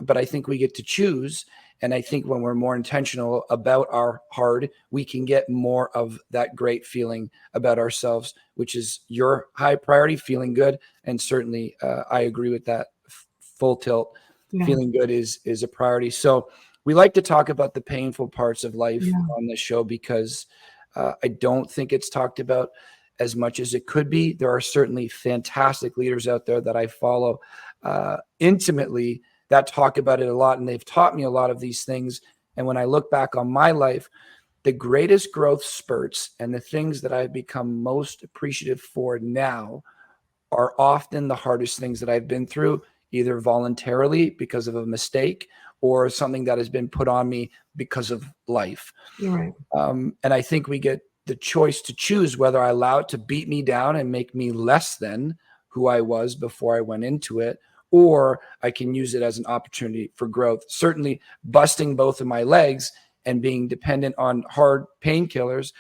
but I think we get to choose. And I think when we're more intentional about our hard, we can get more of that great feeling about ourselves, which is your high priority, feeling good. And certainly I agree with that full tilt. Feeling good is a priority. So we like to talk about the painful parts of life on this show because I don't think it's talked about as much as it could be. There are certainly fantastic leaders out there that I follow intimately that talk about it a lot, and they've taught me a lot of these things. And when I look back on my life, the greatest growth spurts and the things that I've become most appreciative for now are often the hardest things that I've been through, either voluntarily because of a mistake or something that has been put on me because of life. You're right. And I think we get the choice to choose whether I allow it to beat me down and make me less than who I was before I went into it, or I can use it as an opportunity for growth. Certainly busting both of my legs and being dependent on hard painkillers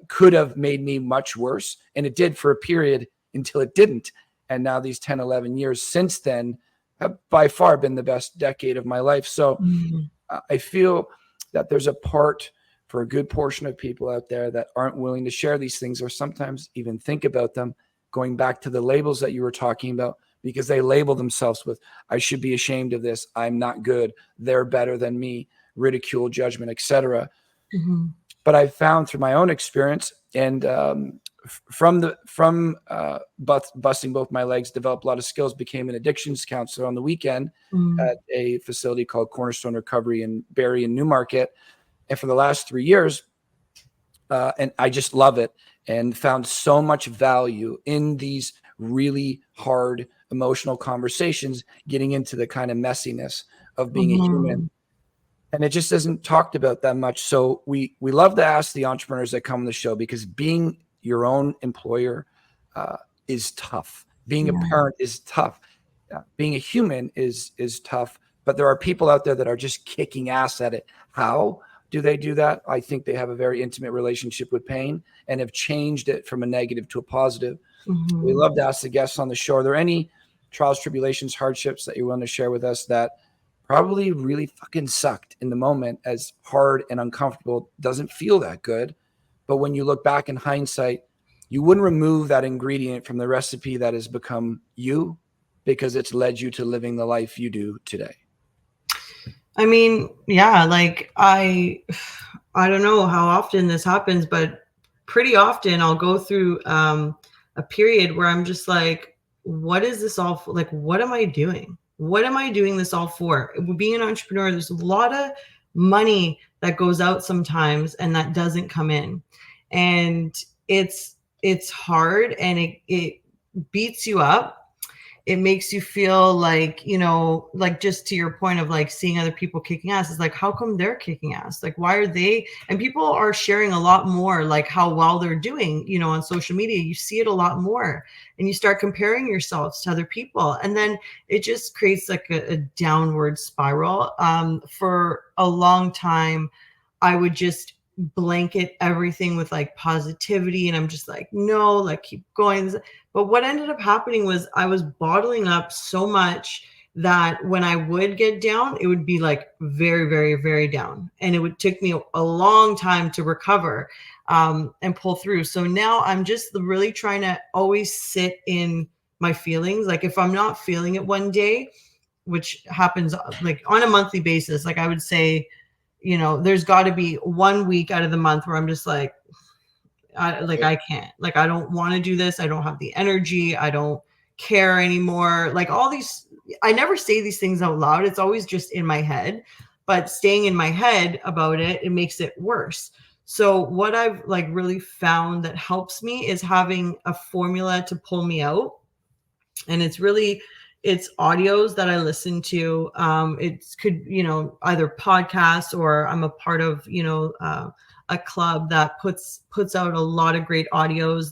could have made me much worse. And it did for a period until it didn't. And now these 10, 11 years since then have by far been the best decade of my life. So I feel that there's a part for a good portion of people out there that aren't willing to share these things or sometimes even think about them, going back to the labels that you were talking about, because they label themselves with, I should be ashamed of this, I'm not good, they're better than me, ridicule, judgment, etc. But I found through my own experience and from busting both my legs, developed a lot of skills, became an addictions counselor on the weekend at a facility called Cornerstone Recovery in Barrie and Newmarket. And for the last 3 years, and I just love it and found so much value in these really hard emotional conversations, getting into the kind of messiness of being a human. And it just isn't talked about that much. So we love to ask the entrepreneurs that come on the show, because being your own employer is tough. Being a parent is tough. Being a human is tough. But there are people out there that are just kicking ass at it. How do they do that? I think they have a very intimate relationship with pain and have changed it from a negative to a positive. We love to ask the guests on the show, are there any trials, tribulations, hardships that you want to share with us that probably really fucking sucked in the moment, as hard and uncomfortable, doesn't feel that good, but when you look back in hindsight, you wouldn't remove that ingredient from the recipe that has become you, because it's led you to living the life you do today? I mean, yeah, like I don't know how often this happens, but pretty often I'll go through a period where I'm just like, what is this all for? Like, what am I doing? What am I doing this all for? Being an entrepreneur, there's a lot of money that goes out sometimes and that doesn't come in. And it's hard, and it beats you up. It makes you feel like, you know, like just to your point of like seeing other people kicking ass, it's like, how come they're kicking ass? Like, why are they? And people are sharing a lot more, like how well they're doing, you know, on social media. You see it a lot more, and you start comparing yourselves to other people. And then it just creates like a downward spiral. For a long time, I would just blanket everything with like positivity, and I'm just like, no, like keep going. But what ended up happening was I was bottling up so much that when I would get down, it would be like very, very, very down, and it would take me a long time to recover and pull through. So now I'm just really trying to always sit in my feelings. Like if I'm not feeling it one day, which happens like on a monthly basis, like I would say, you know, there's got to be 1 week out of the month where I'm just like, I can't, like, I don't want to do this. I don't have the energy. I don't care anymore. Like all these, I never say these things out loud. It's always just in my head, but staying in my head about it, it makes it worse. So what I've like really found that helps me is having a formula to pull me out. And it's audios that I listen to. It could, you know, either podcasts, or I'm a part of, you know, a club that puts out a lot of great audios.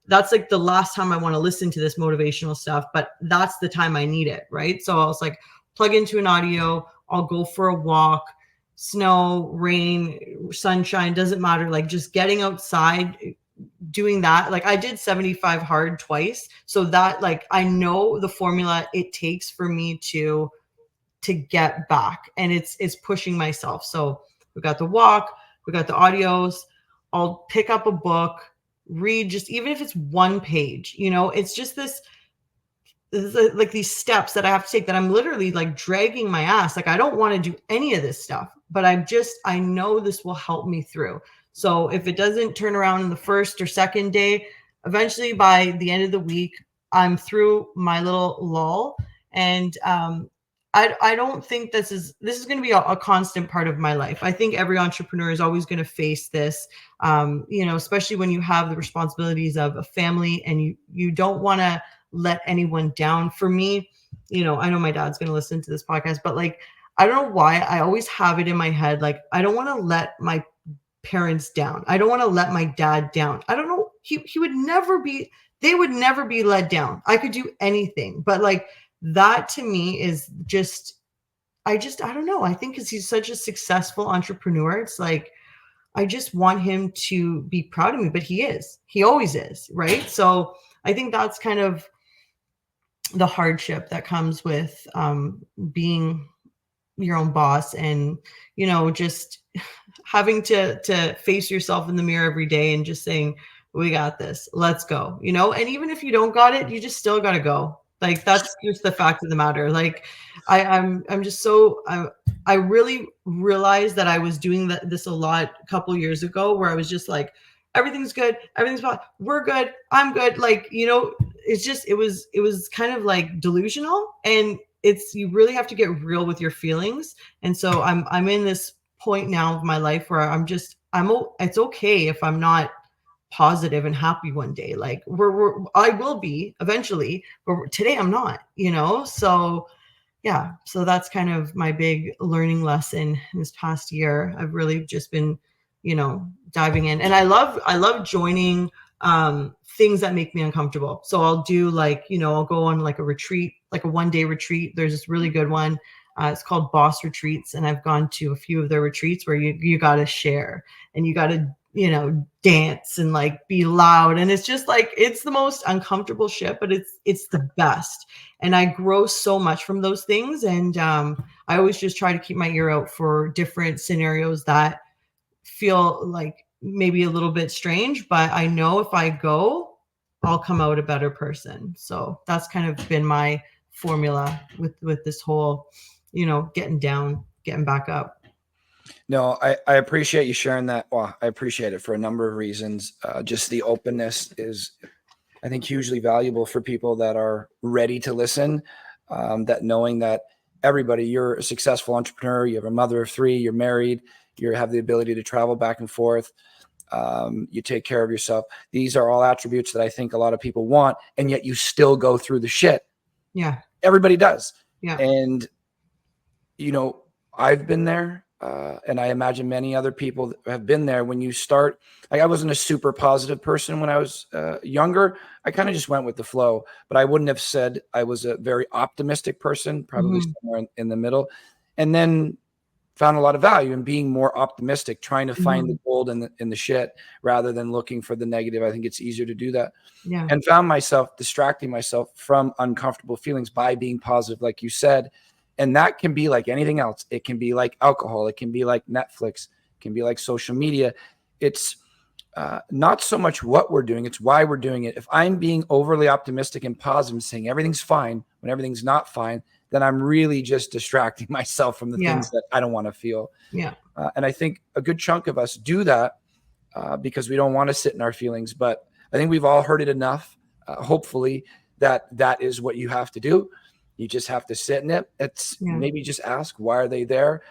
That's like the last time I want to listen to this motivational stuff, but that's the time I need it. Right. So I was like, plug into an audio, I'll go for a walk, snow, rain, sunshine, doesn't matter. Like just getting outside, doing that. Like I did 75 hard twice. So that, like, I know the formula it takes for me to get back, and it's pushing myself. So we got the walk, we got the audios. I'll pick up a book, read, just even if it's one page, you know, it's just this like these steps that I have to take that I'm literally like dragging my ass. Like I don't want to do any of this stuff, but I know this will help me through. So if it doesn't turn around in the first or second day, eventually by the end of the week, I'm through my little lull. And I don't think this is going to be a constant part of my life. I think every entrepreneur is always going to face this, you know, especially when you have the responsibilities of a family and you don't want to let anyone down. For me, you know, I know my dad's going to listen to this podcast, but like, I don't know why I always have it in my head. Like, I don't want to let my parents down. I don't want to let my dad down. I don't know. He would never be, they would never be let down. I could do anything, but like that to me is just, I don't know. I think because he's such a successful entrepreneur, it's like, I just want him to be proud of me, but he is. He always is, right? So I think that's kind of the hardship that comes with being your own boss, and you know, just having to face yourself in the mirror every day and just saying, we got this, let's go, you know. And even if you don't got it, you just still got to go. Like that's just the fact of the matter. Like I'm just so I really realized that I was doing this a lot a couple years ago, where I was just like, everything's good, everything's fine, we're good, I'm good. Like, you know, it's just, it was kind of like delusional. And it's, you really have to get real with your feelings. And so I'm in this point now of my life where it's okay if I'm not positive and happy one day. Like I will be eventually, but today I'm not, you know? So yeah, so that's kind of my big learning lesson in this past year. I've really just been, you know, diving in, and I love joining things that make me uncomfortable. So I'll do like, you know, I'll go on like a retreat, like a 1-day retreat. There's this really good one. It's called Boss Retreats. And I've gone to a few of their retreats where you got to share and you got to, you know, dance and like be loud. And it's just like, it's the most uncomfortable shit, but it's the best. And I grow so much from those things. And I always just try to keep my ear out for different scenarios that feel like maybe a little bit strange, but I know if I go, I'll come out a better person. So that's kind of been my formula with this whole, you know, getting down, getting back up. No, I appreciate you sharing that. Well, I appreciate it for a number of reasons. Just the openness is, I think, hugely valuable for people that are ready to listen. That knowing that everybody, you're a successful entrepreneur, you have a mother of 3, you're married, you have the ability to travel back and forth. You take care of yourself. These are all attributes that I think a lot of people want, and yet you still go through the shit. Yeah. Everybody does. Yeah. And, you know, I've been there. And I imagine many other people have been there. When you start, like, I wasn't a super positive person when I was younger. I kind of just went with the flow, but I wouldn't have said I was a very optimistic person, probably somewhere in the middle. And then found a lot of value in being more optimistic, trying to find the gold in the shit rather than looking for the negative. I think it's easier to do that. Yeah. And found myself distracting myself from uncomfortable feelings by being positive, like you said. And that can be like anything else. It can be like alcohol. It can be like Netflix. It can be like social media. It's not so much what we're doing, it's why we're doing it. If I'm being overly optimistic and positive and saying everything's fine when everything's not fine, then I'm really just distracting myself from the things that I don't want to feel. Yeah. And I think a good chunk of us do that because we don't want to sit in our feelings. But I think we've all heard it enough, hopefully, that is what you have to do. You just have to sit in it. It's maybe just ask, why are they there?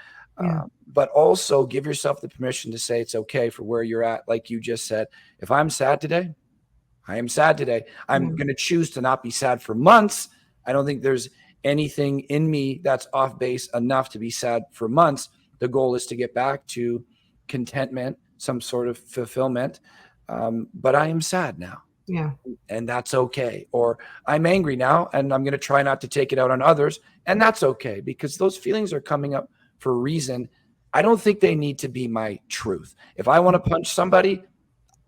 But also give yourself the permission to say it's okay for where you're at. Like you just said, if I'm sad today, I am sad today. I'm going to choose to not be sad for months. I don't think there's anything in me that's off base enough to be sad for months. The goal is to get back to contentment, some sort of fulfillment. But I am sad now. Yeah. And that's okay. Or I'm angry now and I'm going to try not to take it out on others. And that's okay, because those feelings are coming up for a reason. I don't think they need to be my truth. If I want to punch somebody,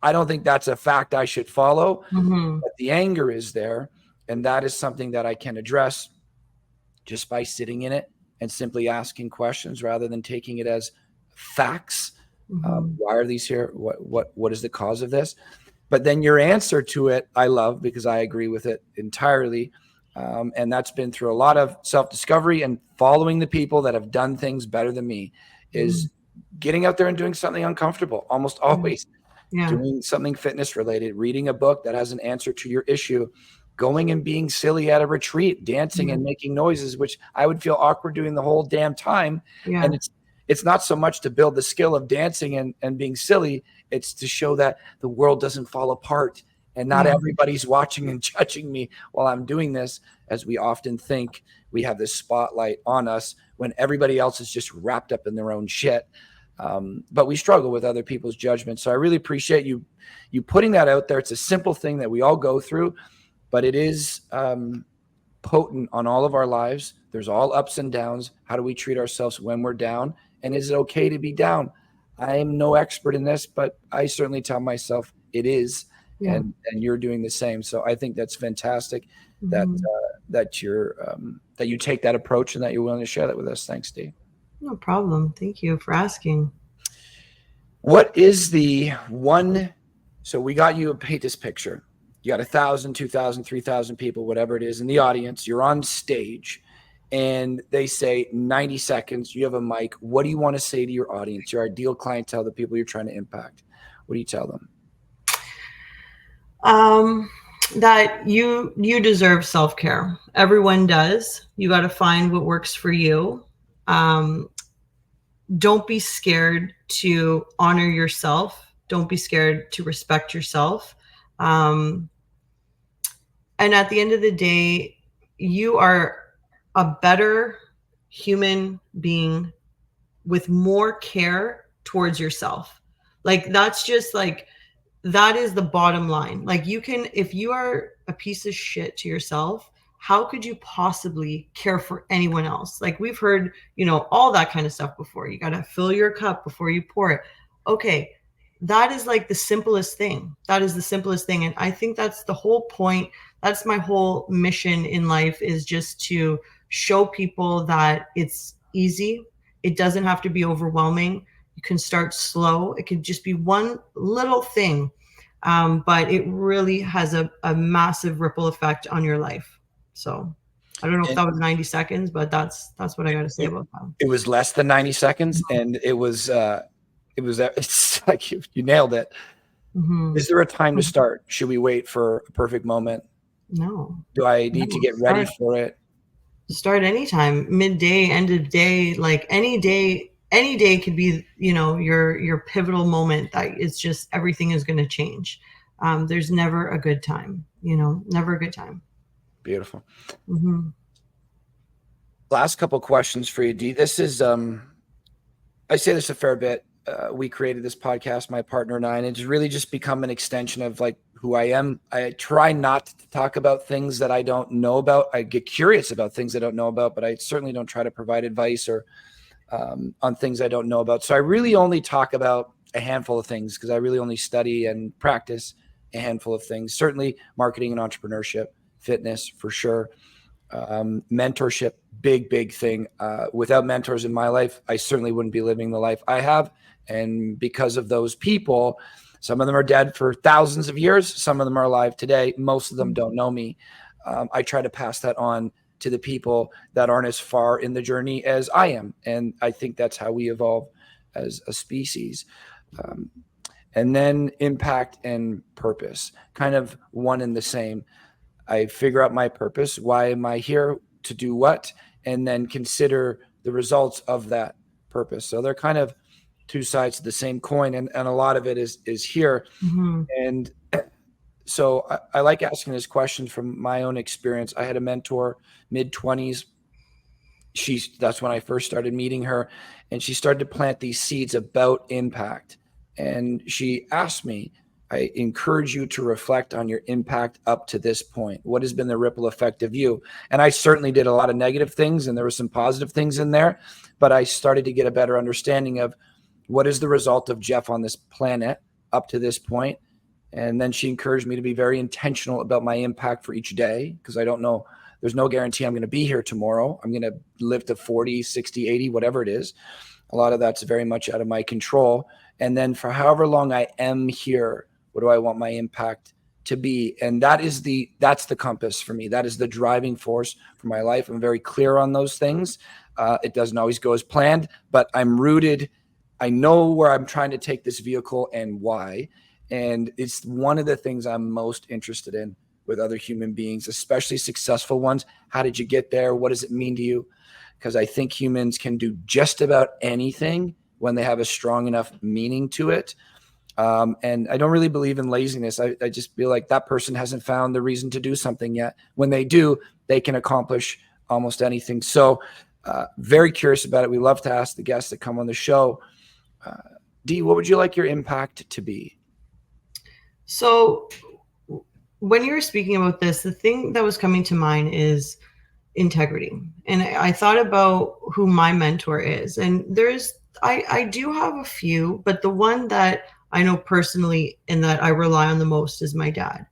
I don't think that's a fact I should follow. But the anger is there. And that is something that I can address just by sitting in it and simply asking questions rather than taking it as facts. Why are these here? What is the cause of this? But then your answer to it, I love, because I agree with it entirely. And that's been through a lot of self-discovery and following the people that have done things better than me, is getting out there and doing something uncomfortable, almost always. Doing something fitness related, reading a book that has an answer to your issue, going and being silly at a retreat, dancing and making noises, which I would feel awkward doing the whole damn time. And it's not so much to build the skill of dancing and being silly. It's to show that the world doesn't fall apart And not Yeah. everybody's watching and judging me while I'm doing this, as we often think we have this spotlight on us when everybody else is just wrapped up in their own shit. But we struggle with other people's judgment. So I really appreciate you putting that out there. It's a simple thing that we all go through, but it is potent on all of our lives. There's all ups and downs. How do we treat ourselves when we're down? And is it okay to be down? I'm no expert in this, but I certainly tell myself it is. Yeah. And you're doing the same. So I think that's fantastic that you take that approach and that you're willing to share that with us. Thanks, Dee. No problem. Thank you for asking. What is the one? So we got you paint this picture. You got 1,000, 2,000, 3,000 people, whatever it is in the audience. You're on stage and they say 90 seconds. You have a mic. What do you want to say to your audience, your ideal clientele, the people you're trying to impact? What do you tell them? That you deserve self-care. Everyone does. You got to find what works for you. Don't be scared to honor yourself. Don't be scared to respect yourself. And at the end of the day, you are a better human being with more care towards yourself. Like, that's just like, that is the bottom line. Like, you can, if you are a piece of shit to yourself, how could you possibly care for anyone else? Like, we've heard, all that kind of stuff before. You got to fill your cup before you pour it. Okay. That is like the simplest thing. That is the simplest thing. And I think that's the whole point. That's my whole mission in life, is just to show people that it's easy. It doesn't have to be overwhelming. You can start slow. It could just be one little thing. But it really has a massive ripple effect on your life. So I don't know if that was 90 seconds, but that's what I got to say about that. It was less than 90 seconds. And it's like you nailed it. Mm-hmm. Is there a time to start? Should we wait for a perfect moment? No. Do I need to get ready for it? Start anytime, midday, end of day, like any day could be, your pivotal moment that it's just, everything is going to change. There's never a good time, never a good time. Beautiful. Mm-hmm. Last couple questions for you, Dee. This is, I say this a fair bit. We created this podcast, my partner and I, and it's really just become an extension of like who I am. I try not to talk about things that I don't know about. I get curious about things I don't know about, but I certainly don't try to provide advice or on things I don't know about. So I really only talk about a handful of things because I really only study and practice a handful of things. Certainly marketing and entrepreneurship, fitness for sure. Mentorship, big thing. Without mentors in my life, I certainly wouldn't be living the life I have. And because of those people, some of them are dead for thousands of years. Some of them are alive today. Most of them don't know me. I try to pass that on to the people that aren't as far in the journey as I am. And I think that's how we evolve as a species. And then impact and purpose, kind of one and the same. I figure out my purpose. Why am I here? To do what? And then consider the results of that purpose. So they're kind of two sides of the same coin. And a lot of it is here. Mm-hmm. And so I like asking this question from my own experience. I had a mentor, mid-20s. That's when I first started meeting her. And she started to plant these seeds about impact. And she asked me, I encourage you to reflect on your impact up to this point. What has been the ripple effect of you? And I certainly did a lot of negative things, and there were some positive things in there, but I started to get a better understanding of what is the result of Jeff on this planet up to this point. And then she encouraged me to be very intentional about my impact for each day, because I don't know, there's no guarantee I'm going to be here tomorrow. I'm going to live to 40, 60, 80, whatever it is. A lot of that's very much out of my control. And then for however long I am here, what do I want my impact to be? And that's the compass for me. That is the driving force for my life. I'm very clear on those things. It doesn't always go as planned, but I'm rooted. I know where I'm trying to take this vehicle and why. And it's one of the things I'm most interested in with other human beings, especially successful ones. How did you get there? What does it mean to you? Because I think humans can do just about anything when they have a strong enough meaning to it. And I don't really believe in laziness. I just feel like that person hasn't found the reason to do something yet. When they do, they can accomplish almost anything. So very curious about it. We love to ask the guests that come on the show. Dee, what would you like your impact to be? So when you were speaking about this, the thing that was coming to mind is integrity. And I thought about who my mentor is. And I do have a few, but the one that I know personally and that I rely on the most is my dad.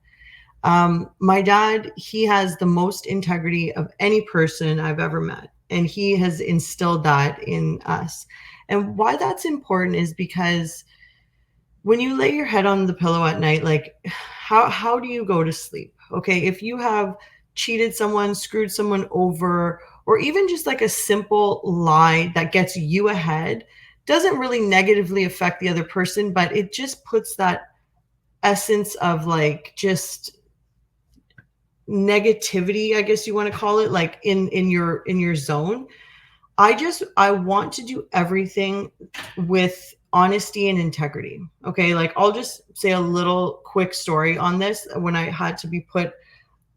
My dad, he has the most integrity of any person I've ever met. And he has instilled that in us. And why that's important is because when you lay your head on the pillow at night, like how do you go to sleep? Okay, if you have cheated someone, screwed someone over, or even just like a simple lie that gets you ahead, doesn't really negatively affect the other person, but it just puts that essence of like just negativity, I guess you want to call it, like in your zone. I want to do everything with honesty and integrity. Okay. Like I'll just say a little quick story on this when I had to be put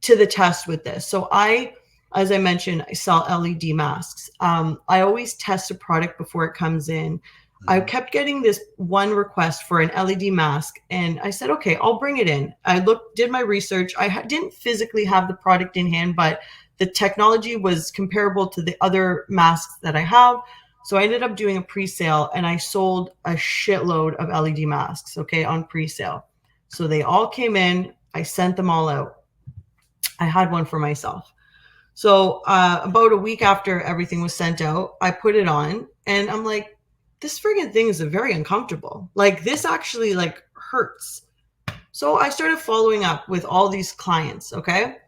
to the test with this. So as I mentioned, I sell LED masks. I always test a product before it comes in. I kept getting this one request for an LED mask, and I said, okay, I'll bring it in. I did my research. I didn't physically have the product in hand, but the technology was comparable to the other masks that I have. So I ended up doing a pre-sale, and I sold a shitload of LED masks, okay, on pre-sale. So they all came in. I sent them all out. I had one for myself. So about a week after everything was sent out, I put it on, and I'm like, this friggin' thing is very uncomfortable. Like this actually like hurts. So I started following up with all these clients. Okay.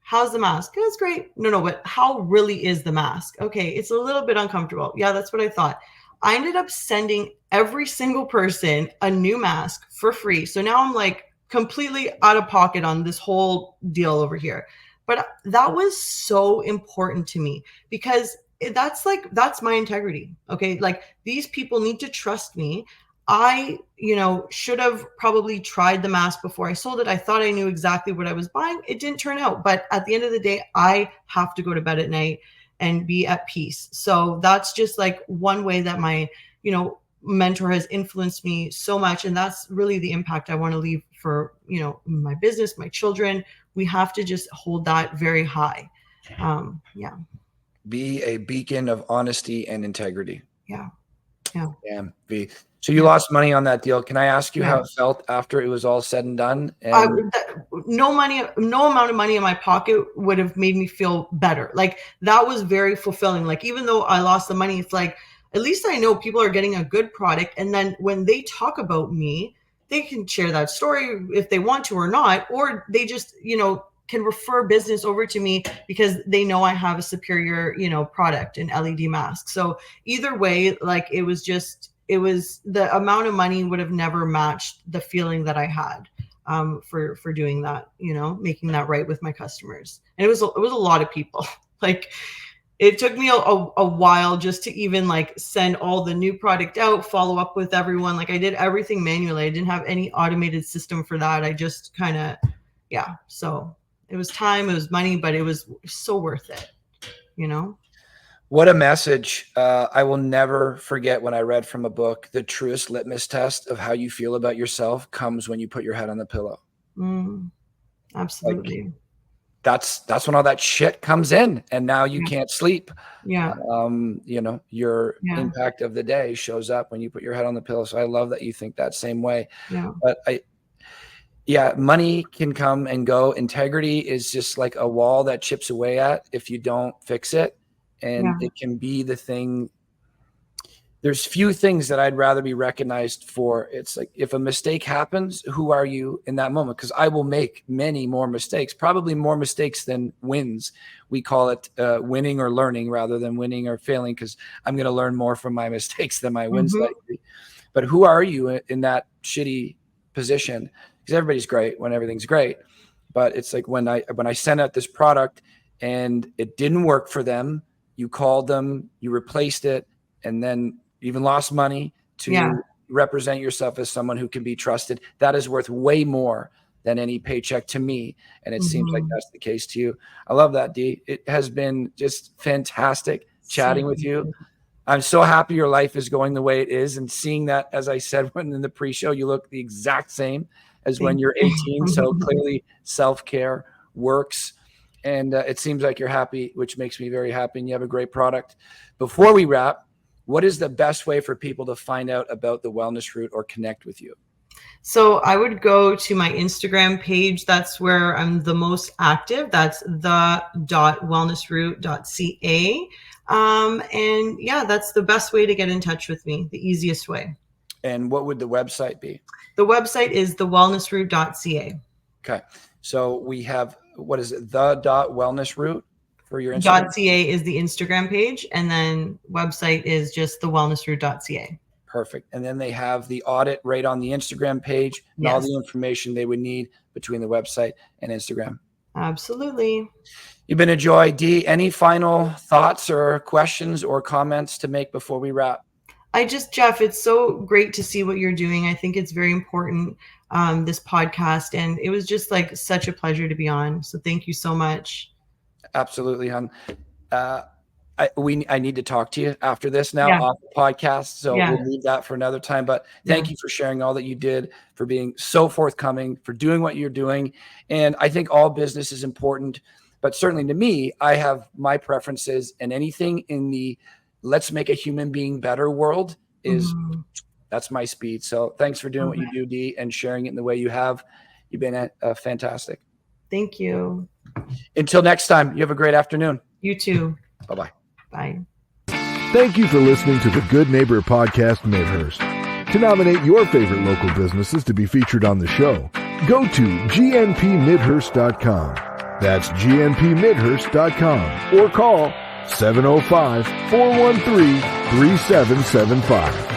How's the mask? It's great. No, but how really is the mask? Okay. It's a little bit uncomfortable. Yeah, that's what I thought. I ended up sending every single person a new mask for free. So now I'm like completely out of pocket on this whole deal over here. But that was so important to me because that's my integrity. Okay. Like these people need to trust me. I, should have probably tried the mask before I sold it. I thought I knew exactly what I was buying. It didn't turn out. But at the end of the day, I have to go to bed at night and be at peace. So that's just like one way that my, mentor has influenced me so much. And that's really the impact I want to leave for, my business, my children. We have to just hold that very high. Yeah. Be a beacon of honesty and integrity. Yeah. Damn, V. So you lost money on that deal. Can I ask you how it felt after it was all said and done? And no amount of money in my pocket would have made me feel better. Like that was very fulfilling. Like even though I lost the money, it's like, at least I know people are getting a good product. And then when they talk about me, they can share that story if they want to or not, or they just, can refer business over to me because they know I have a superior, product, an LED mask. So either way, like it was the amount of money would have never matched the feeling that I had for doing that, making that right with my customers. And it was a lot of people. Like it took me a while just to even like send all the new product out, follow up with everyone. Like I did everything manually. I didn't have any automated system for that. I just kind of, so it was time, it was money, but it was so worth it, What a message. I will never forget when I read from a book, the truest litmus test of how you feel about yourself comes when you put your head on the pillow. Absolutely. Like, that's when all that shit comes in and now you can't sleep. Yeah. Your impact of the day shows up when you put your head on the pillow. So I love that you think that same way. Yeah. But money can come and go. Integrity is just like a wall that chips away at if you don't fix it. And it can be the thing. There's few things that I'd rather be recognized for. It's like if a mistake happens, who are you in that moment? Because I will make many more mistakes, probably more mistakes than wins. We call it winning or learning rather than winning or failing, because I'm going to learn more from my mistakes than my wins likely. But who are you in that shitty position? Because everybody's great when everything's great. But it's like when I sent out this product and it didn't work for them, you called them, you replaced it, and then even lost money to represent yourself as someone who can be trusted, that is worth way more than any paycheck to me. And it seems like that's the case to you. I love that, Dee. It has been just fantastic chatting with you. I'm so happy your life is going the way it is, and seeing that, as I said when in the pre-show, you look the exact same as when you're 18. So clearly self-care works, and it seems like you're happy, which makes me very happy, and you have a great product. Before we wrap, what is the best way for people to find out about the Wellness Route or connect with you? So I would go to my Instagram page. That's where I'm the most active. That's the.wellnessroute.ca. And yeah, that's the best way to get in touch with me, the easiest way. And what would the website be? The website is thewellnessroute.ca. Okay. So we have, what is it? The.wellnessroute for your Instagram? .ca is the Instagram page. And then website is just thewellnessroute.ca. Perfect. And then they have the audit right on the Instagram page and all the information they would need between the website and Instagram. Absolutely. You've been a joy, Dee. Any final thoughts or questions or comments to make before we wrap? Jeff, it's so great to see what you're doing. I think it's very important, this podcast. And it was just like such a pleasure to be on. So thank you so much. Absolutely, hon. I need to talk to you after this now off the podcast. So we'll leave that for another time. But thank you for sharing all that you did, for being so forthcoming, for doing what you're doing. And I think all business is important. But certainly to me, I have my preferences, and anything in the let's make a human being better world is that's my speed. So thanks for doing what you do, Dee, and sharing it in the way you have. You've been fantastic. Thank you. Until next time, you have a great afternoon. You too. Bye-bye. Bye. Thank you for listening to the Good Neighbor Podcast Midhurst. To nominate your favorite local businesses to be featured on the show, go to gnpmidhurst.com. That's gnpmidhurst.com, or call 705-413-3775.